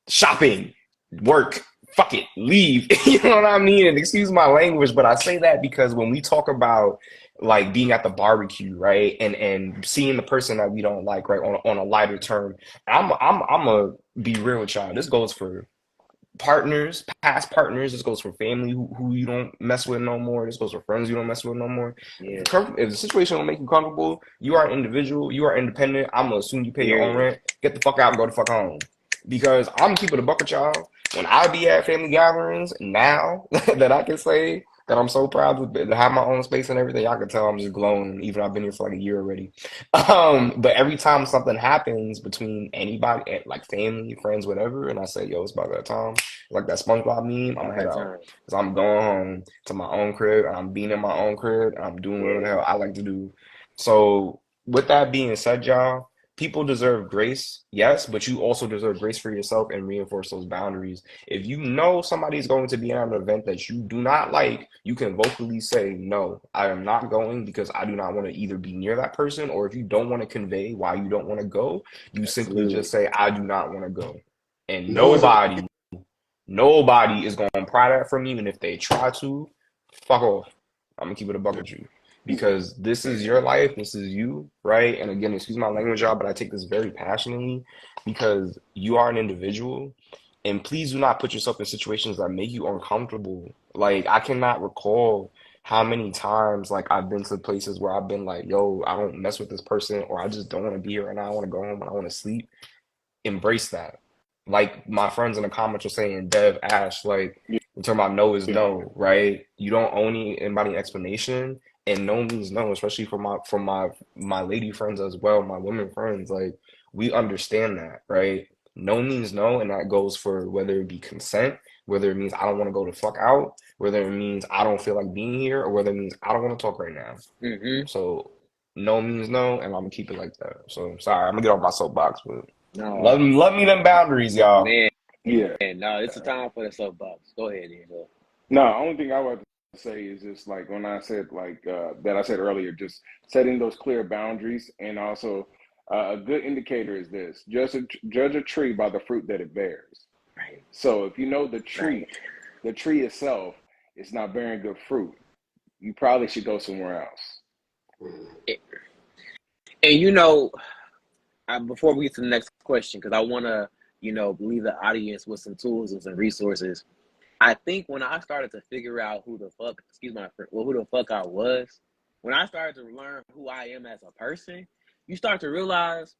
shopping, work, fuck it, leave. You know what I mean? And excuse my language, but I say that because when we talk about like being at the barbecue, right, and seeing the person that we don't like, right, on a lighter term, I'm a be real with y'all. This goes for partners, past partners. This goes for family who you don't mess with no more. This goes for friends you don't mess with no more. Yeah. If the situation don't make you comfortable, you are an individual, you are independent. I'm gonna assume you pay your own rent. Get the fuck out and go the fuck home. Because I'm keeping a buck with y'all. When I be at family gatherings now that I can say that I'm so proud to have my own space and everything, y'all can tell I'm just glowing, even though I've been here for like a year already. But every time something happens between anybody, like family, friends, whatever, and I say, yo, it's about that time, like that SpongeBob meme, I'm gonna head out. Because I'm going home to my own crib, and I'm being in my own crib, and I'm doing whatever the hell I like to do. So, with that being said, y'all, people deserve grace, yes, but you also deserve grace for yourself and reinforce those boundaries. If you know somebody's going to be at an event that you do not like, you can vocally say, no, I am not going because I do not want to either be near that person, or if you don't want to convey why you don't want to go, you simply just say, I do not want to go. And No is a nobody is going to pry that from you. And if they try to, fuck off. I'm going to keep it a buck with you. Because this is your life, this is you, right? And again, excuse my language, y'all, but I take this very passionately because you are an individual. And please do not put yourself in situations that make you uncomfortable. Like, I cannot recall how many times, like, I've been to places where I've been like, yo, I don't mess with this person, or I just don't want to be here and I want to go home and I want to sleep. Embrace that. Like my friends in the comments are saying, Dev, Ash, like, we're talking about no is no, right? You don't owe anybody an explanation, and no means no, especially for my lady friends as well, my women friends. Like, we understand that, right? No means no, and that goes for whether it be consent, whether it means I don't want to go the fuck out, whether it means I don't feel like being here, or whether it means I don't want to talk right now. So no means no, and I'm gonna keep it like that. So sorry, I'm gonna get off my soapbox, but No, love me them boundaries, y'all. man. Yeah. No, it's a time for the soapbox. Go ahead, Angelo. No, only thing I would say is just like when I said like that I said earlier, just setting those clear boundaries, and also a good indicator is this: judge a tree by the fruit that it bears. Right. So if you know the tree itself is not bearing good fruit, you probably should go somewhere else. And before we get to the next question, because I want to, leave the audience with some tools and some resources. I think when I started to figure out who the fuck I was, when I started to learn who I am as a person, you start to realize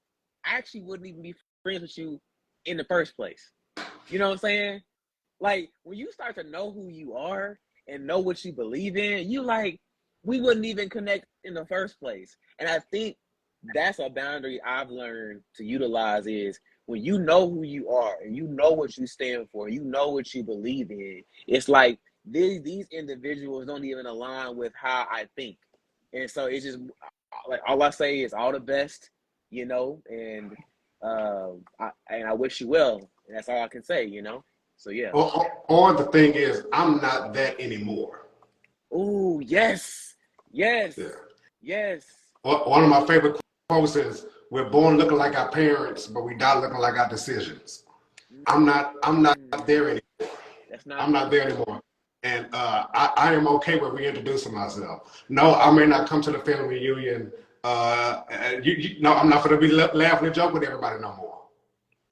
I actually wouldn't even be friends with you in the first place. You know what I'm saying? Like, when you start to know who you are and know what you believe in, we wouldn't even connect in the first place. And I think that's a boundary I've learned to utilize is when you know who you are and you know what you stand for, you know what you believe in, it's like these individuals don't even align with how I think. And so it's just like all I say is all the best, and I wish you well. And that's all I can say, So yeah. or the thing is, I'm not that anymore. Oh, yes. Yeah. Yes. One of my favorite quotes is, "We're born looking like our parents, but we die looking like our decisions." I'm not there anymore. I'm not there anymore. And I am okay with reintroducing myself. No, I may not come to the family reunion. No, I'm not going to be laughing and joking with everybody no more.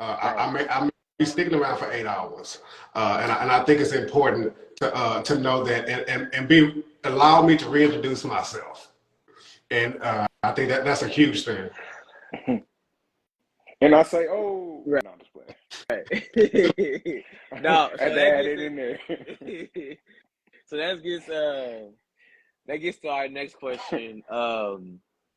I may be sticking around for 8 hours, and I think it's important to know that and allow me to reintroduce myself. And I think that's a huge thing. And I say, oh, right. No, I'm just playing. No, I had to add it in there. So that gets to our next question.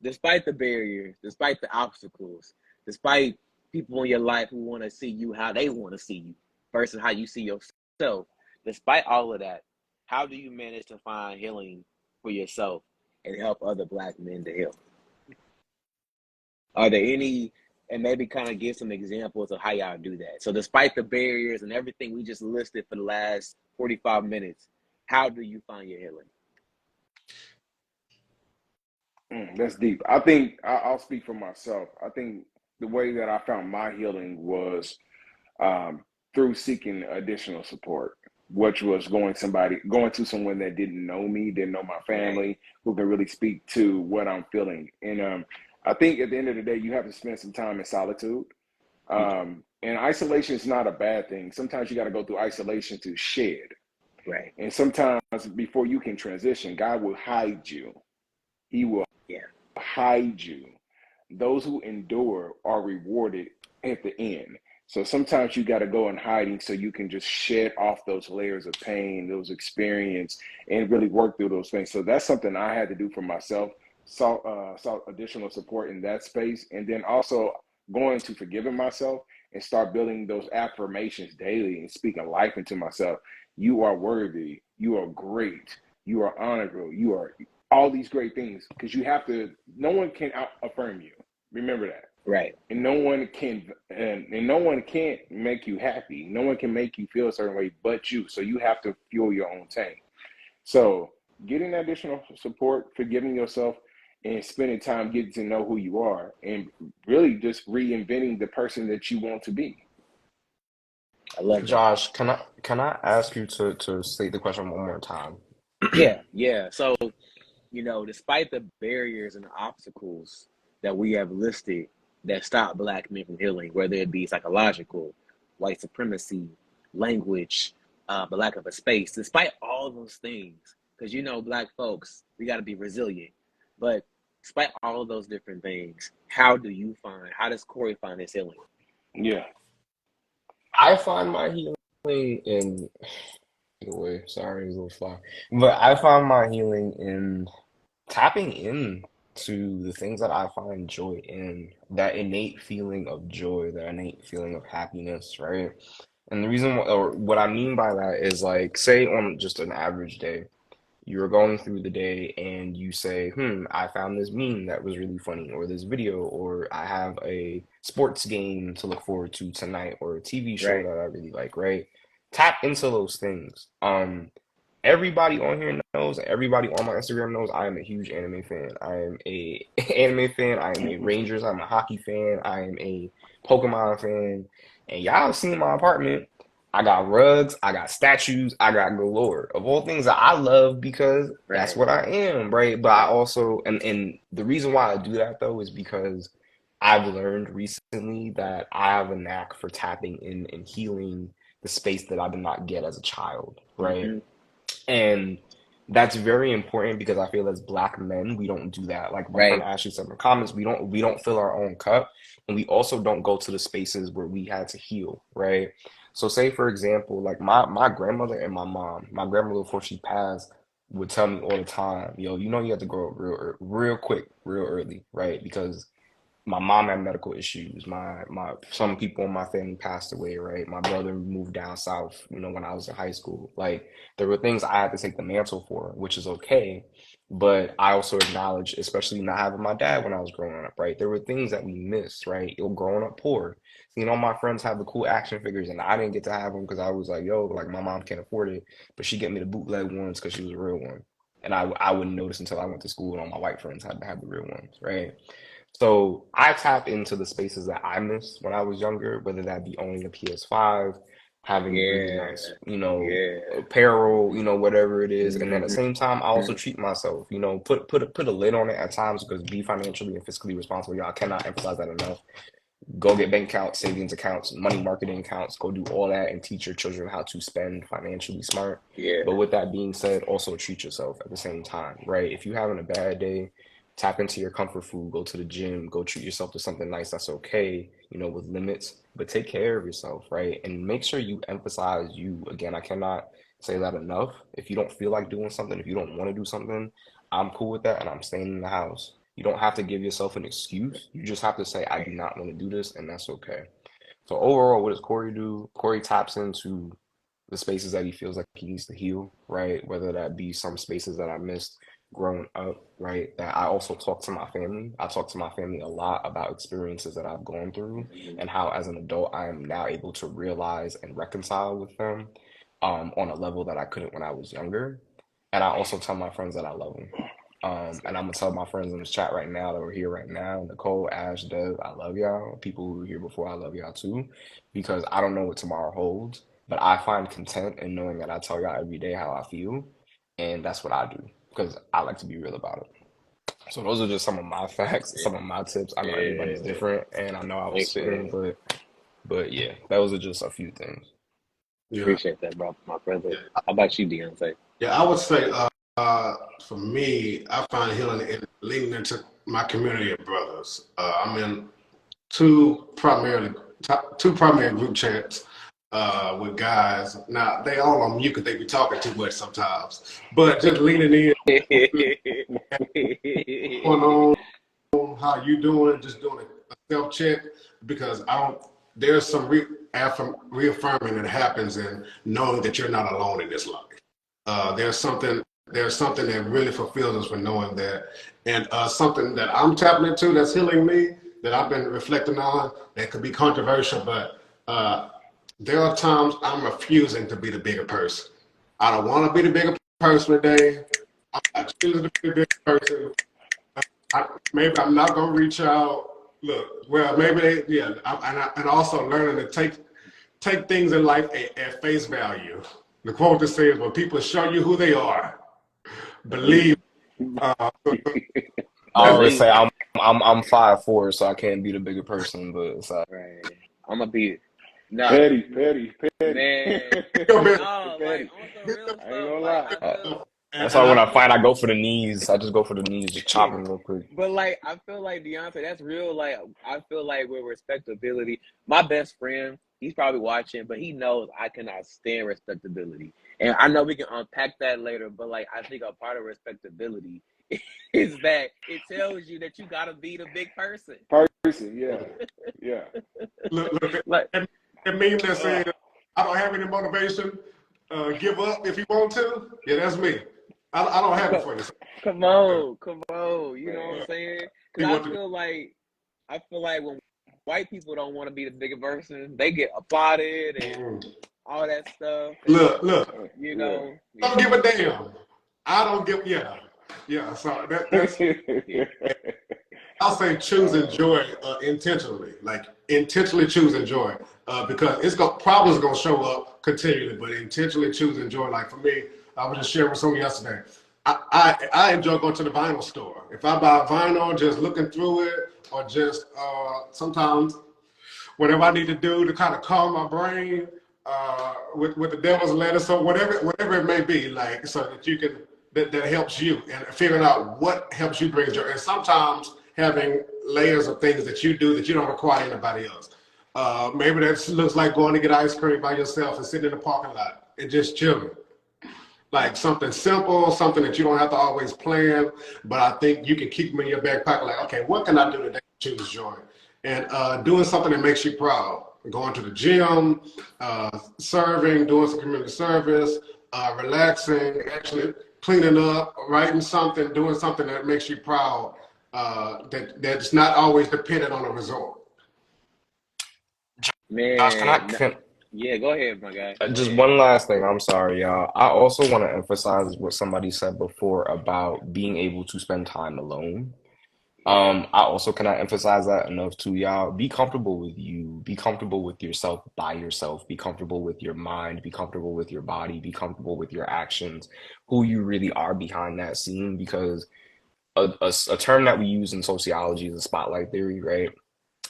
Despite the barriers, despite the obstacles, despite people in your life who want to see you how they want to see you versus how you see yourself, despite all of that, how do you manage to find healing for yourself and help other Black men to heal? Are there any and maybe kind of give some examples of how y'all do that. So despite the barriers and everything we just listed for the last 45 minutes, how do you find your healing? That's deep. I think I'll speak for myself. I think the way that I found my healing was through seeking additional support, which was going to someone that didn't know me, didn't know my family, who can really speak to what I'm feeling. And I think at the end of the day, you have to spend some time in solitude. And isolation is not a bad thing. Sometimes you got to go through isolation to shed. Right. And sometimes before you can transition, God will hide you. He will hide you. Those who endure are rewarded at the end. So sometimes you got to go in hiding so you can just shed off those layers of pain, those experience, and really work through those things. So that's something I had to do for myself. Sought additional support in that space, and then also going to forgiving myself and start building those affirmations daily and speaking life into myself. You are worthy. You are great. You are honorable. You are all these great things, because you have to. No one can affirm you. Remember that. Right. And no one can, and no one can't make you happy. No one can make you feel a certain way but you. So you have to fuel your own tank. So getting additional support, forgiving yourself, and spending time getting to know who you are, and really just reinventing the person that you want to be. I love it. Josh, can I ask you to state the question one more time? Yeah. So, despite the barriers and the obstacles that we have listed that stop Black men from healing, whether it be psychological, white supremacy, language, the lack of a space, despite all those things, because Black folks, we got to be resilient. But despite all of those different things, how does Corey find his healing? Yeah. I find my healing in way. Sorry, it was a little fly. But I find my healing in tapping in to the things that I find joy in, that innate feeling of joy, that innate feeling of happiness, right? And the reason or what I mean by that is, like, say on just an average day, you're going through the day and you say, I found this meme that was really funny, or this video, or I have a sports game to look forward to tonight, or a TV show Right. that I really like, right? Tap into those things. Everybody on here knows, everybody on my Instagram knows I am a huge anime fan. I am a anime fan, I am a Rangers, I'm a hockey fan, I am a Pokemon fan, and y'all have seen my apartment. I got rugs, I got statues, I got galore of all things that I love, because that's Right. what I am, right? But I also, and the reason why I do that though is because I've learned recently that I have a knack for tapping in and healing the space that I did not get as a child, right? Mm-hmm. And that's very important, because I feel as Black men, we don't do that. Like my friend Right. Ashley said in the comments, we don't fill our own cup, and we also don't go to the spaces where we had to heal, right? So say for example, like my grandmother and my mom, my grandmother before she passed would tell me all the time, yo, you have to grow up real quick, real early, right? Because my mom had medical issues. My some people in my family passed away, right? My brother moved down south, when I was in high school. Like, there were things I had to take the mantle for, which is okay. But I also acknowledge, especially not having my dad when I was growing up, right? There were things that we missed, right? Growing up poor. My friends have the cool action figures, and I didn't get to have them because I was like, yo, like my mom can't afford it, but she get me the bootleg ones because she was a real one. And I wouldn't notice until I went to school and all my white friends had to have the real ones, right? So I tap into the spaces that I missed when I was younger, whether that be owning a PS5, having really Yeah. nice, Yeah. apparel, whatever it is. And then at the Mm-hmm. same time, I also treat myself, put a lid on it at times, because be financially and fiscally responsible. Y'all cannot emphasize that enough. Go get bank accounts, savings accounts, money marketing accounts, go do all that and teach your children how to spend financially smart. Yeah. But with that being said, also treat yourself at the same time, right? If you're having a bad day, tap into your comfort food, go to the gym, go treat yourself to something nice that's okay, with limits, but take care of yourself, right? And make sure you emphasize you. Again, I cannot say that enough. If you don't feel like doing something, if you don't want to do something, I'm cool with that and I'm staying in the house. You don't have to give yourself an excuse. You just have to say, I do not want to do this, and that's okay. So overall, what does Corey do? Corey taps into the spaces that he feels like he needs to heal, right? Whether that be some spaces that I missed growing up, right? That I also talk to my family. I talk to my family a lot about experiences that I've gone through and how, as an adult, I am now able to realize and reconcile with them on a level that I couldn't when I was younger. And I also tell my friends that I love them. And I'm gonna tell my friends in this chat right now that are here right now, Nicole, Ash, Dev, I love y'all. People who were here before, I love y'all too, because I don't know what tomorrow holds, but I find content in knowing that I tell y'all every day how I feel, and that's what I do because I like to be real about it. So those are just some of my facts, some of my tips. I know everybody's Yeah. different, and I know I was Thanks for spitting, that. but yeah, those are just a few things. Yeah. Appreciate that, bro, my brother. How about you, Deontay? Yeah, I would say for me, I find healing in leaning into my community of brothers. I'm in two primarily two primary group chats with guys. Now they all on mute because they be talking too much sometimes. But just leaning in, going on, how you doing? Just doing a self check because I don't. There's some reaffirming that happens in knowing that you're not alone in this life. There's something that really fulfills us for knowing that, and something that I'm tapping into that's healing me that I've been reflecting on that could be controversial, but there are times I'm refusing to be the bigger person. I don't want to be the bigger person today. I choose to be the bigger person. Maybe I'm not gonna reach out. Look, well, maybe yeah, and also learning to take things in life at face value. The quote that says, "When people show you who they are, believe." Uh, I But always we say I'm 5'4", so I can't be the bigger person, but it's right. I'm gonna be no Petty. man. Petty. No, like Petty. on some real I ain't stuff. gonna Like lie. I uh, feel that's And why when I I fight, I go for the knees. I just go for the knees, just chop them real quick. but like I feel like Deontay, that's real. Like I feel like with respectability, my best friend, he's probably watching, but he knows I cannot stand respectability. And I know we can unpack that later, but like I think a part of respectability is that it tells you that you gotta be the big person. Person, yeah. look, Like that meme that uh, says, "I don't have any motivation. Give up if you want to." Yeah, that's me. I don't have it for you. come on, you know what I'm saying? See Because what to do. I feel like when white people don't want to be the bigger person, they get applauded and all that stuff, and Look. you Yeah. know, Don't give a damn. I don't give. Yeah. So that's. yeah, I'll say choosing joy intentionally, like intentionally choosing joy, because problems gonna show up continually, but intentionally choosing joy. Like for me, I was just sharing with someone yesterday. I enjoy going to the vinyl store. If I buy vinyl, just looking through it, or just sometimes whatever I need to do to kind of calm my brain with the devil's lettuce or whatever it may be, like so that you can that helps you and figuring out what helps you bring joy. And sometimes having layers of things that you do that you don't require anybody else. Maybe that looks like going to get ice cream by yourself and sitting in the parking lot and just chilling. Like something simple, something that you don't have to always plan, but I think you can keep them in your back pocket. Like, okay, what can I do today to choose joy? And doing something that makes you proud. Going to the gym, serving, doing some community service, relaxing, actually cleaning up, writing something, doing something that makes you proud. That's not always dependent on a result. Josh, man. Yeah, go ahead, my guy. Go just ahead. one last thing. I'm sorry, y'all. I also want to emphasize what somebody said before about being able to spend time alone. I also cannot emphasize that enough to y'all. Be comfortable with you. Be comfortable with yourself by yourself. Be comfortable with your mind. Be comfortable with your body. Be comfortable with your actions, who you really are behind that scene. Because a term that we use in sociology is a spotlight theory, right?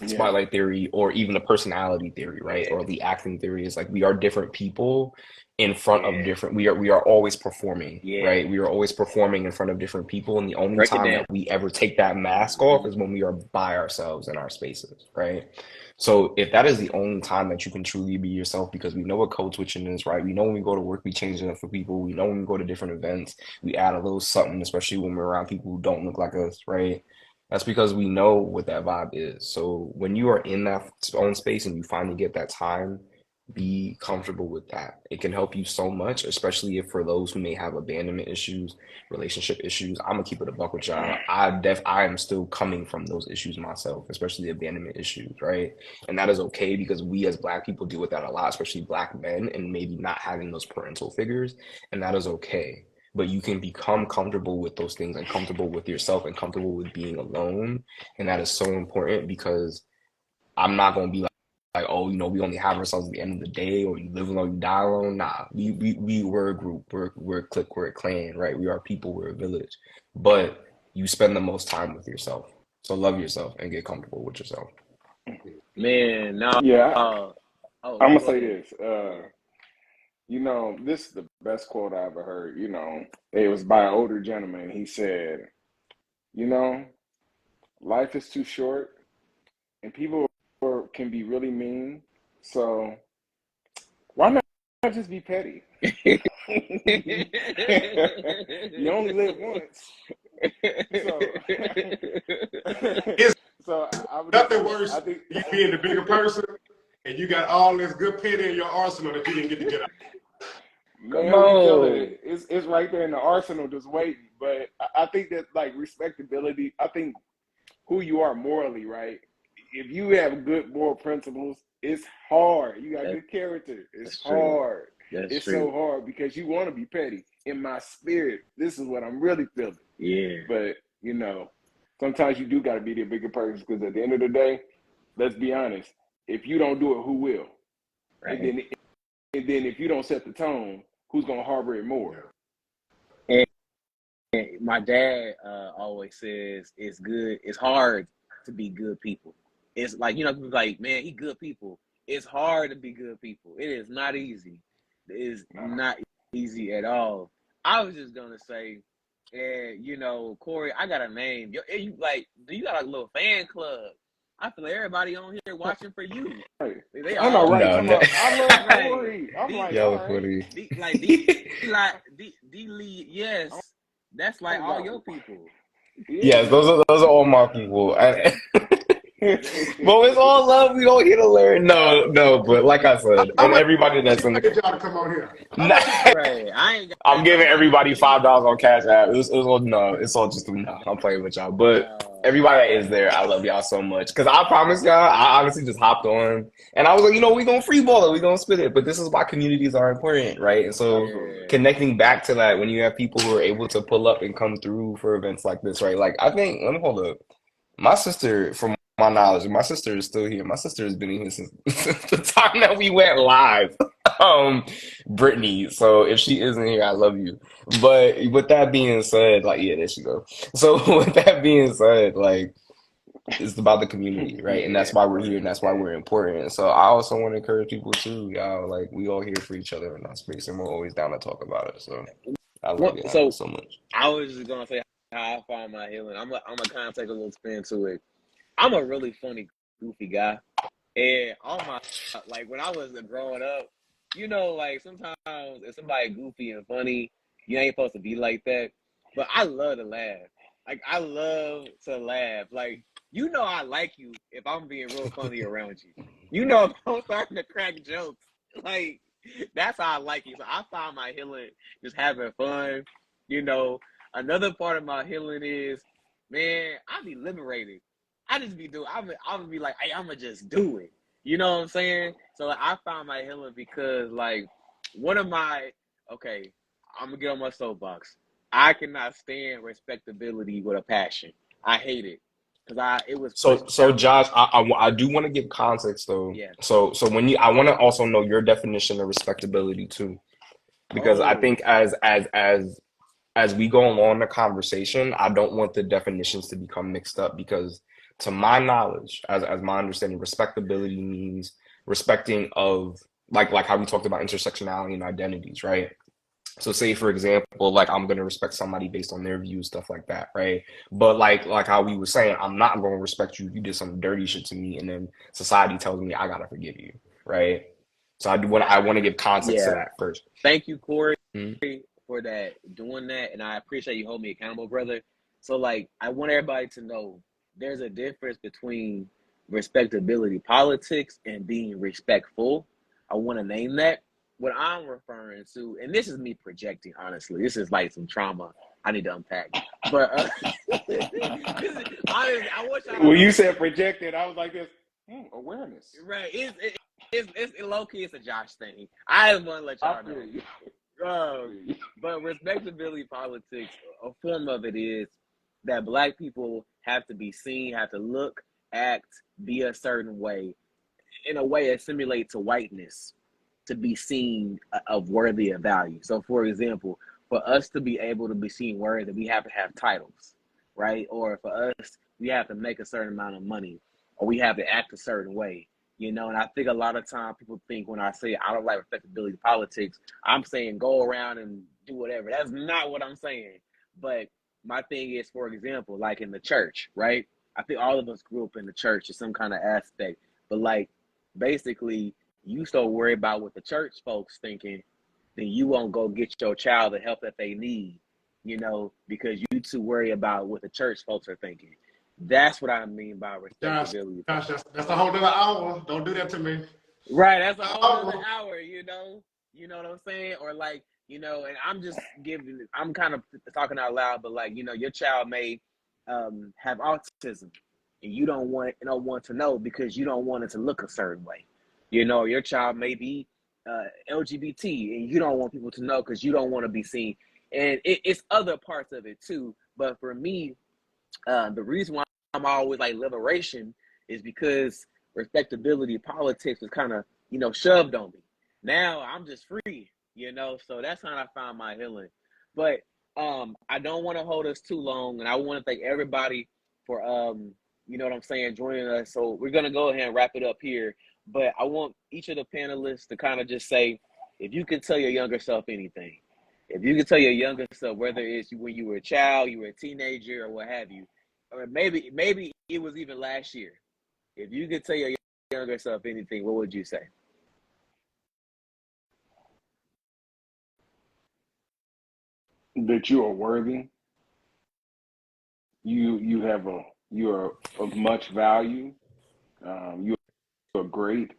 Yeah. Spotlight theory, or even a personality theory, right? Or the acting theory is like we are different people in front of different. We are always performing, right? We are always performing in front of different people, and the only Break it time down. that we ever take that mask off is when we are by ourselves in our spaces, right? So if that is the only time that you can truly be yourself, because we know what code switching is, right? We know when we go to work, we change it up for people. We know when we go to different events, we add a little something, especially when we're around people who don't look like us, right? That's because we know what that vibe is. So when you are in that own space and you finally get that time, Be comfortable with that. It can help you so much, especially if for those who may have abandonment issues, relationship issues. I'm gonna keep it a buck with y'all. I am still coming from those issues myself, especially abandonment issues, right? And that is okay because we as Black people deal with that a lot, especially Black men, and maybe not having those parental figures, and that is okay. But you can become comfortable with those things and comfortable with yourself and comfortable with being alone, and that is so important because I'm not gonna be like, oh, we only have ourselves at the end of the day, or you live alone, you die alone. Nah, we're a group, we're a clique, we're a clan, right? We are people, we're a village. But you spend the most time with yourself. So love yourself and get comfortable with yourself. Man, no. Yeah, Oh, I'm no, gonna go say ahead. this. This is the best quote I ever heard. It was by an older gentleman. He said, you know, life is too short, and people can be really mean. So why not just be petty? You only live once. So, It's so I would just nothing say that. I worse think, than you being the bigger person and you got all this good pit in your arsenal that you didn't get to get out. Come man, we feeling on. it. It's right there in the arsenal, just waiting. But I think that like respectability. I think who you are morally, right? If you have good moral principles, it's hard. You got That, good character. It's that's true. hard. That's It's so true. hard because you want to be petty. In my spirit, this is what I'm really feeling. Yeah. But sometimes you do got to be the bigger person because at the end of the day, let's be honest. If you don't do it, who will? And Right. then, if you don't set the tone, who's gonna harbor it more? And my dad always says it's hard to be good people. It's like, people like, man, he good people. It's hard to be good people. It is not easy. It is Nah. not easy at all. I was just gonna say, Corey, I got a name. Do you got a little fan club? I feel like everybody on here watching for you. Right. They I know, all right? No, Talking no. about, I love like Corey. I'm D like, Y'all all are right. funny. D Lee, yes. That's like I'm all about, your people. yeah. Yes, those are all my people. But it's all love. We don't get to learn. No, but like I said, How and much everybody would that's you in pay the y'all to come on here? How much you pay? Right. I ain't I'm got no giving money everybody for you. $5 on Cash App. It was all no. It's all just no. I'm playing with y'all, but everybody that is there, I love y'all so much. Because I promise y'all, I honestly just hopped on and I was like, we gonna free ball it, we gonna spit it. But this is why communities are important, right? And so Absolutely. connecting back to that when you have people who are able to pull up and come through for events like this, right? Like I think, let me hold up. My sister, from my knowledge, my sister is still here. My sister has been in here since the time that we went live. Brittany. So if she isn't here, I love you. But with that being said, like, yeah, there she go. So with that being said, like, it's about the community, right? And Yeah. that's why we're here and that's why we're important. So I also want to encourage people too, y'all. Like, we all here for each other in that space, and we're always down to talk about it. So I love y'all So so much. I was just gonna say how I find my healing. I'm gonna kind of take a little spin to it. I'm a really funny, goofy guy, and all my like when I was growing up, like sometimes if somebody goofy and funny, you ain't supposed to be like that. But I love to laugh. Like I love to laugh. Like I like you if I'm being real funny around you. If I'm starting to crack jokes. Like that's how I like you. So I find my healing just having fun. You know, Another part of my healing is, man, I be liberated. I just be doing. I'm be like, hey, I'ma just do it. You know what I'm saying? So like, I found my healing because like one of my okay, I'm gonna get on my soapbox. I cannot stand respectability with a passion. I hate it because it was pushed So down. Josh, I do want to give context though. Yeah. So when I want to also know your definition of respectability too, because I Oh, think as we go along the conversation, I don't want the definitions to become mixed up because to my knowledge, as my understanding, respectability means respecting of like how we talked about intersectionality and identities, right? So say for example, like I'm gonna respect somebody based on their views, stuff like that, right? But like how we were saying, I'm not gonna respect you if you did some dirty shit to me, and then society tells me I gotta forgive you, right? So I want to give context to yeah. that first. Thank you, Corey, Mhm. for doing that, and I appreciate you holding me accountable, brother. So like, I want everybody to know there's a difference between respectability politics and being respectful. I want to name that. What I'm referring to, and this is me projecting, honestly. This is like some trauma I need to unpack. But honestly, I wish I When don't you know. said projected, I was like this, awareness. Right. It's low key, it's a Josh thing. I just want to let I y'all feel know. you. But respectability politics, a form of it is that black people have to be seen, have to look, act, be a certain way, in a way assimilate to whiteness to be seen of worthy of value. So, for example, for us to be able to be seen worthy, we have to have titles, right? Or for us, we have to make a certain amount of money, or we have to act a certain way. And I think a lot of time people think when I say I don't like respectability politics, I'm saying go around and do whatever. That's not what I'm saying. But my thing is, for example, like in the church, right? I think all of us grew up in the church in some kind of aspect. But like basically, you so worry about what the church folks thinking, then you won't go get your child the help that they need, because you too worry about what the church folks are thinking. That's what I mean by Josh, respectability. that's a whole other hour. Don't do that to me. Right, that's a whole other Hour. hour, You know what I'm saying? Or like, and I'm kind of talking out loud, but like, your child may have autism and you don't want to know because you don't want it to look a certain way. Your child may be LGBT and you don't want people to know because you don't want to be seen. And it's other parts of it too. But for me, the reason why I'm always like liberation is because respectability politics was kind of, shoved on me. Now I'm just free, so that's how I found my healing. But I don't want to hold us too long, and I want to thank everybody for you know what I'm saying, joining us. So we're gonna go ahead and wrap it up here. But I want each of the panelists to kind of just say, if you could tell your younger self anything, if you could tell your younger self, whether it's when you were a child, you were a teenager, or what have you, or maybe it was even last year. If you could tell your younger self anything, what would you say? That you are worthy. You are of much value. You are great.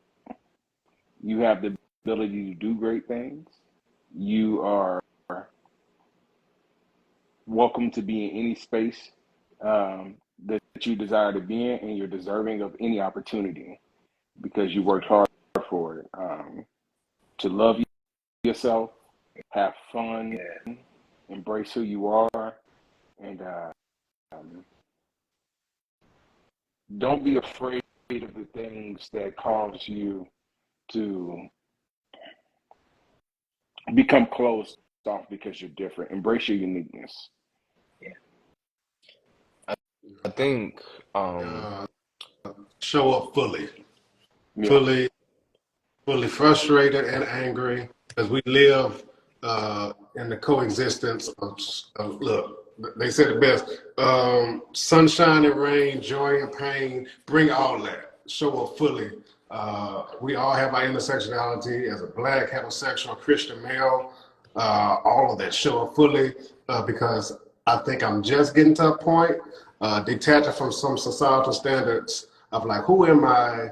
You have the ability to do great things. You are welcome to be in any space that you desire to be in, and you're deserving of any opportunity because you worked hard for it. To love yourself, have fun, embrace who you are, and don't be afraid of the things that cause you to become closed off because you're different. Embrace your uniqueness. I think Uh, show up fully, Yeah. fully, fully frustrated and angry because we live in the coexistence of look. They said it best: sunshine and rain, joy and pain. Bring all that. Show up fully. We all have our intersectionality as a black, heterosexual, Christian male. All of that. Show up fully because I think I'm just getting to a point, detaching from some societal standards of like, who am I?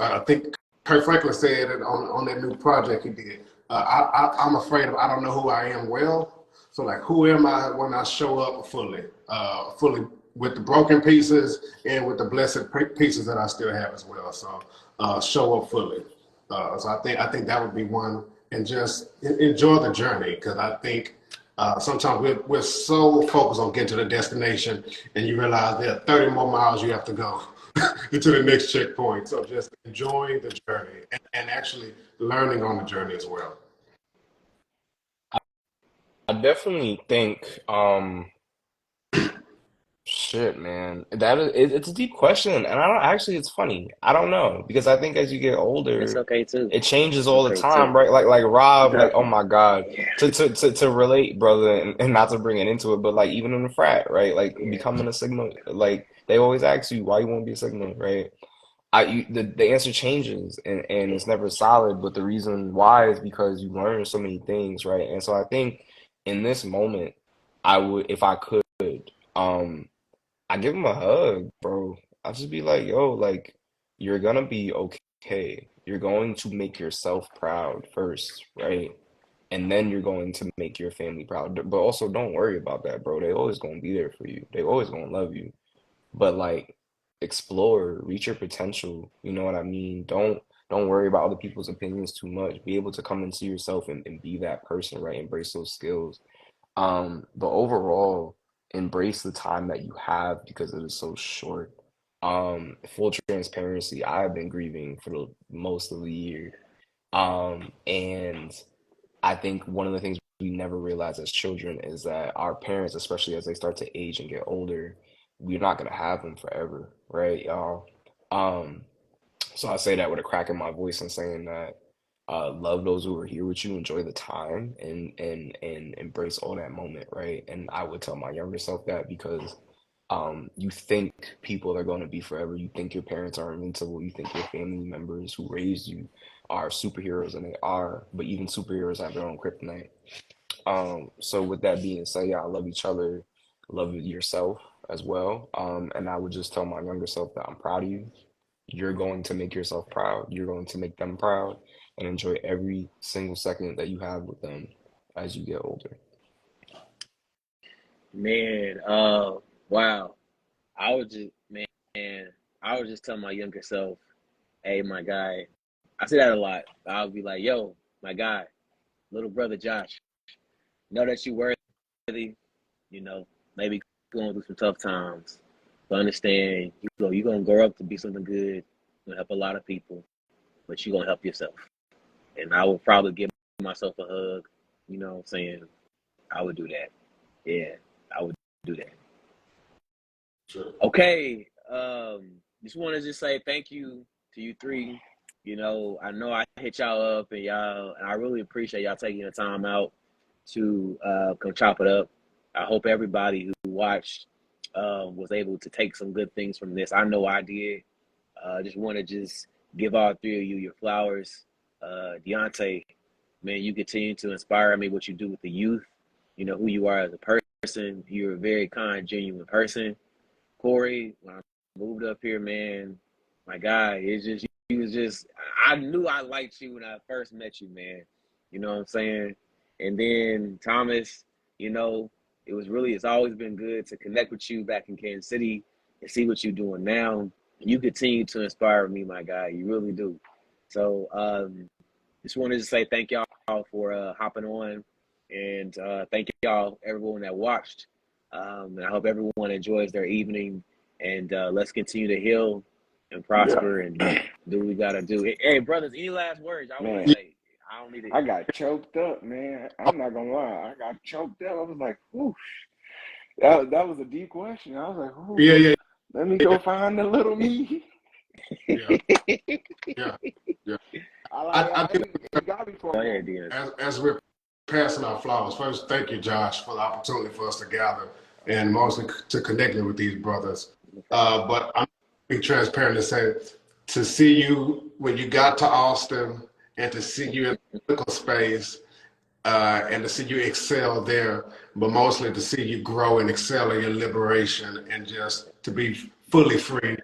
I think Kurt Franklin said it on that new project he did. I'm afraid of I don't know who I am well. So like, who am I when I show up fully, fully with the broken pieces and with the blessed pieces that I still have as well. So show up fully. So I think that would be one, and just enjoy the journey because I think sometimes we're so focused on getting to the destination, and you realize there are 30 more miles you have to go to the next checkpoint. So just enjoying the journey and actually learning on the journey as well. I definitely think shit, man. It's a deep question, and I don't actually. It's funny. I don't know because I think as you get It's older, okay too. it changes It's all the okay too. time, right? Like Rob, like oh Definitely. my God, to relate, brother, and not to bring it into it, but like even in the frat, right? Like Yeah. becoming a Sigma, like they always ask you why you want to be a Sigma, right? The answer changes and it's never solid, but the reason why is because you learn so many things, right? And so I think in this moment, I would, if I could, um. I give him a hug, bro. I'll just be like, yo, like, you're gonna be okay. okay. You're going to make yourself proud first, right? And then you're going to make your family proud. But also don't worry about that, bro. They always gonna be there for you. They always gonna love you. But like explore, reach your potential. You know what I mean? Don't worry about other people's opinions too much. Be able to come into yourself and be that person, right? Embrace those skills. But overall, embrace the time that you have because it is so short. Full transparency, I've been grieving for the most of the year. And I think one of the things we never realize as children is that our parents, especially as they start to age and get older, we're not gonna have them forever, right, y'all? Um, so I say that with a crack in my voice and saying that love those who are here with you, enjoy the time and embrace all that moment, right? And I would tell my younger self that because you think people are going to be forever. You think your parents are invincible. You think your family members who raised you are superheroes, and they are, but even superheroes have their own kryptonite. So with that being said, yeah, I love each other, love yourself as well. And I would just tell my younger self that I'm proud of you. You're going to make yourself proud. You're going to make them proud and enjoy every single second that you have with them as you get older. Man, wow. I would just, man, I would just tell my younger self, hey, my guy. I say that a lot. I would be like, yo, my guy, little brother Josh, know that you worthy, you know, maybe going through some tough times. But understand, you're going to grow up to be something good. You're going to help a lot of people, but you're going to help yourself. And I would probably give myself a hug, you know what I'm saying? I would do that. Yeah, I would do that. Sure. Okay, just want to just say thank you to you three. You know, I know I hit y'all up and I really appreciate y'all taking the time out to come chop it up. I hope everybody who watched was able to take some good things from this. I know I did. Just want to just give all three of you your flowers. Deontay, man, you continue to inspire me what you do with the youth. You know who you are as a person. You're a very kind, genuine person. Corey, when I moved up here, man, my guy, I knew I liked you when I first met you, man. You know what I'm saying? And then Thomas, you know, it's always been good to connect with you back in Kansas City and see what you're doing now. You continue to inspire me, my guy. You really do. So, just wanted to say thank y'all for hopping on, and thank y'all, everyone that watched. And I hope everyone enjoys their evening, and let's continue to heal and prosper and do what we gotta do. Hey, brothers, any last words I want to Man, say? I don't need it. I got choked up, man. I'm not gonna lie. I got choked up. I was like, whoosh. That was a deep question. I was like, whoo, Yeah, yeah, let me go find the little me. yeah, yeah, yeah. I think You got me for a Go ahead, moment. Dion. as we're passing our flowers, first, thank you, Josh, for the opportunity for us to gather and mostly to connecting with these brothers. But I'm be transparent and say to see you when you got to Austin and to see you in the political space and to see you excel there, but mostly to see you grow and excel in your liberation and just to be fully free,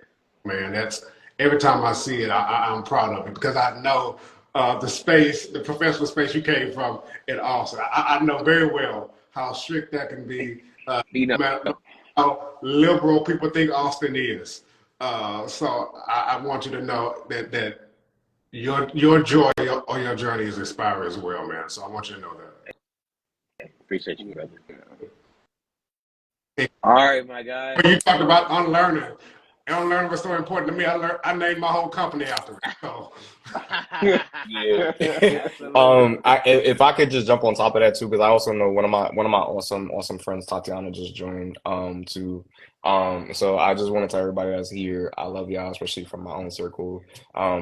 man. That's every time I see it, I'm proud of it because I know the space, the professional space you came from in Austin. I know very well how strict that can be, You know, how liberal people think Austin is. So I want you to know that your joy on your journey is inspiring as well, man. So I want you to know that. appreciate you, brother. And All right, my guy. when you talked about unlearning, unlearning was so important to me. I named my whole company after it. So Yeah. Absolutely. If I could just jump on top of that too, because I also know one of my awesome friends, Tatiana, just joined too. So I just want to tell everybody that's here, I love y'all, especially from my own circle.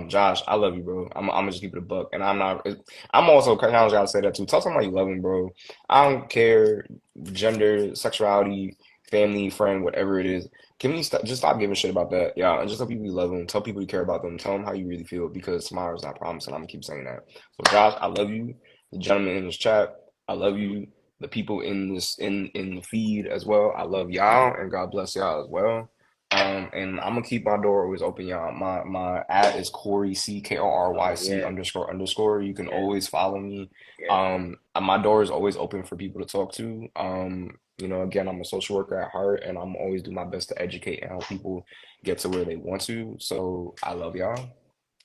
Josh, I love you, bro. I'm gonna just keep it a buck, and I'm also challenge y'all to say that too. Tell somebody you love them, bro. I don't care gender, sexuality, family, friend, whatever it is. Can we just stop giving shit about that, yeah? And just tell people you love them, tell people you care about them, tell them how you really feel because tomorrow's not promised, and I'm gonna keep saying that. So, Josh, I love you. The gentleman in this chat, I love you. The people in the feed as well, I love y'all, and God bless y'all as well. And I'm gonna keep my door always open, y'all. My at is Corey Oh CKRYC yeah, __. You can yeah, always follow me. yeah. My door is always open for people to talk to. Again, I'm a social worker at heart, and I'm always do my best to educate and help people get to where they want to. So I love y'all,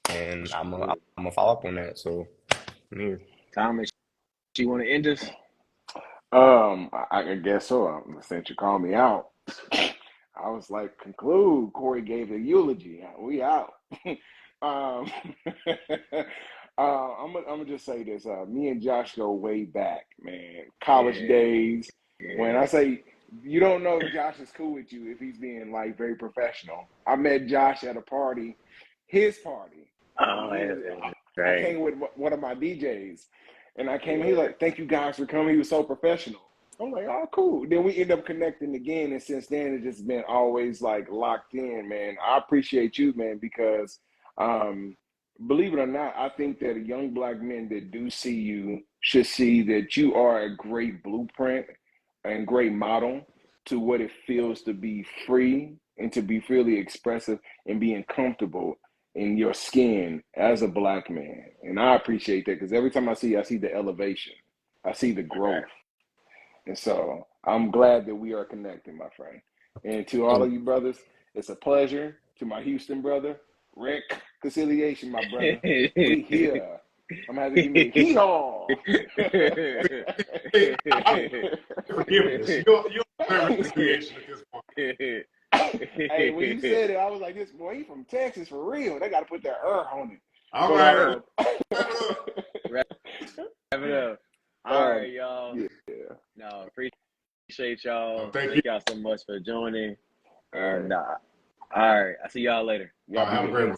and I'm Absolutely. gonna follow up on that. So I'm here. Thomas, you want to end us? I guess so. Since you called me out, I was like, conclude. Corey gave a eulogy. We out. um, I'm gonna just say this. Me and Josh go way back, man. College Yeah, days. When yeah. I say you don't know if Josh is cool with you if he's being like very professional. I met Josh at a party, his party, and Oh, he was. that's I right. came with one of my DJs, and I came. He was Yeah. like, "Thank you guys for coming." He was so professional. I'm like, "Oh, cool." Then we end up connecting again, and since then it's just been always like locked in, man. I appreciate you, man, because um, believe it or not, I think that young black men that do see you should see that you are a great blueprint and great model to what it feels to be free and to be freely expressive and being comfortable in your skin as a black man. And I appreciate that because every time I see you, I see the elevation, I see the growth. And so I'm glad that we are connected, my friend. And to all of you brothers, it's a pleasure. To my Houston brother, Rick, conciliation, my brother. We here. I'm gonna have to give me a hee haw. Hey, forgiveness. You'll deserve reconciliation at this point. Hey, when you said it, I was like, "This boy, he from Texas for real." They got to put that on it. All But right. Wrap it up. Wrap it up. All right, y'all. yeah. No, appreciate y'all. Thank you. Thank y'all so much for joining. All And right, all right, I'll see y'all later. y'all be Have a good. great one.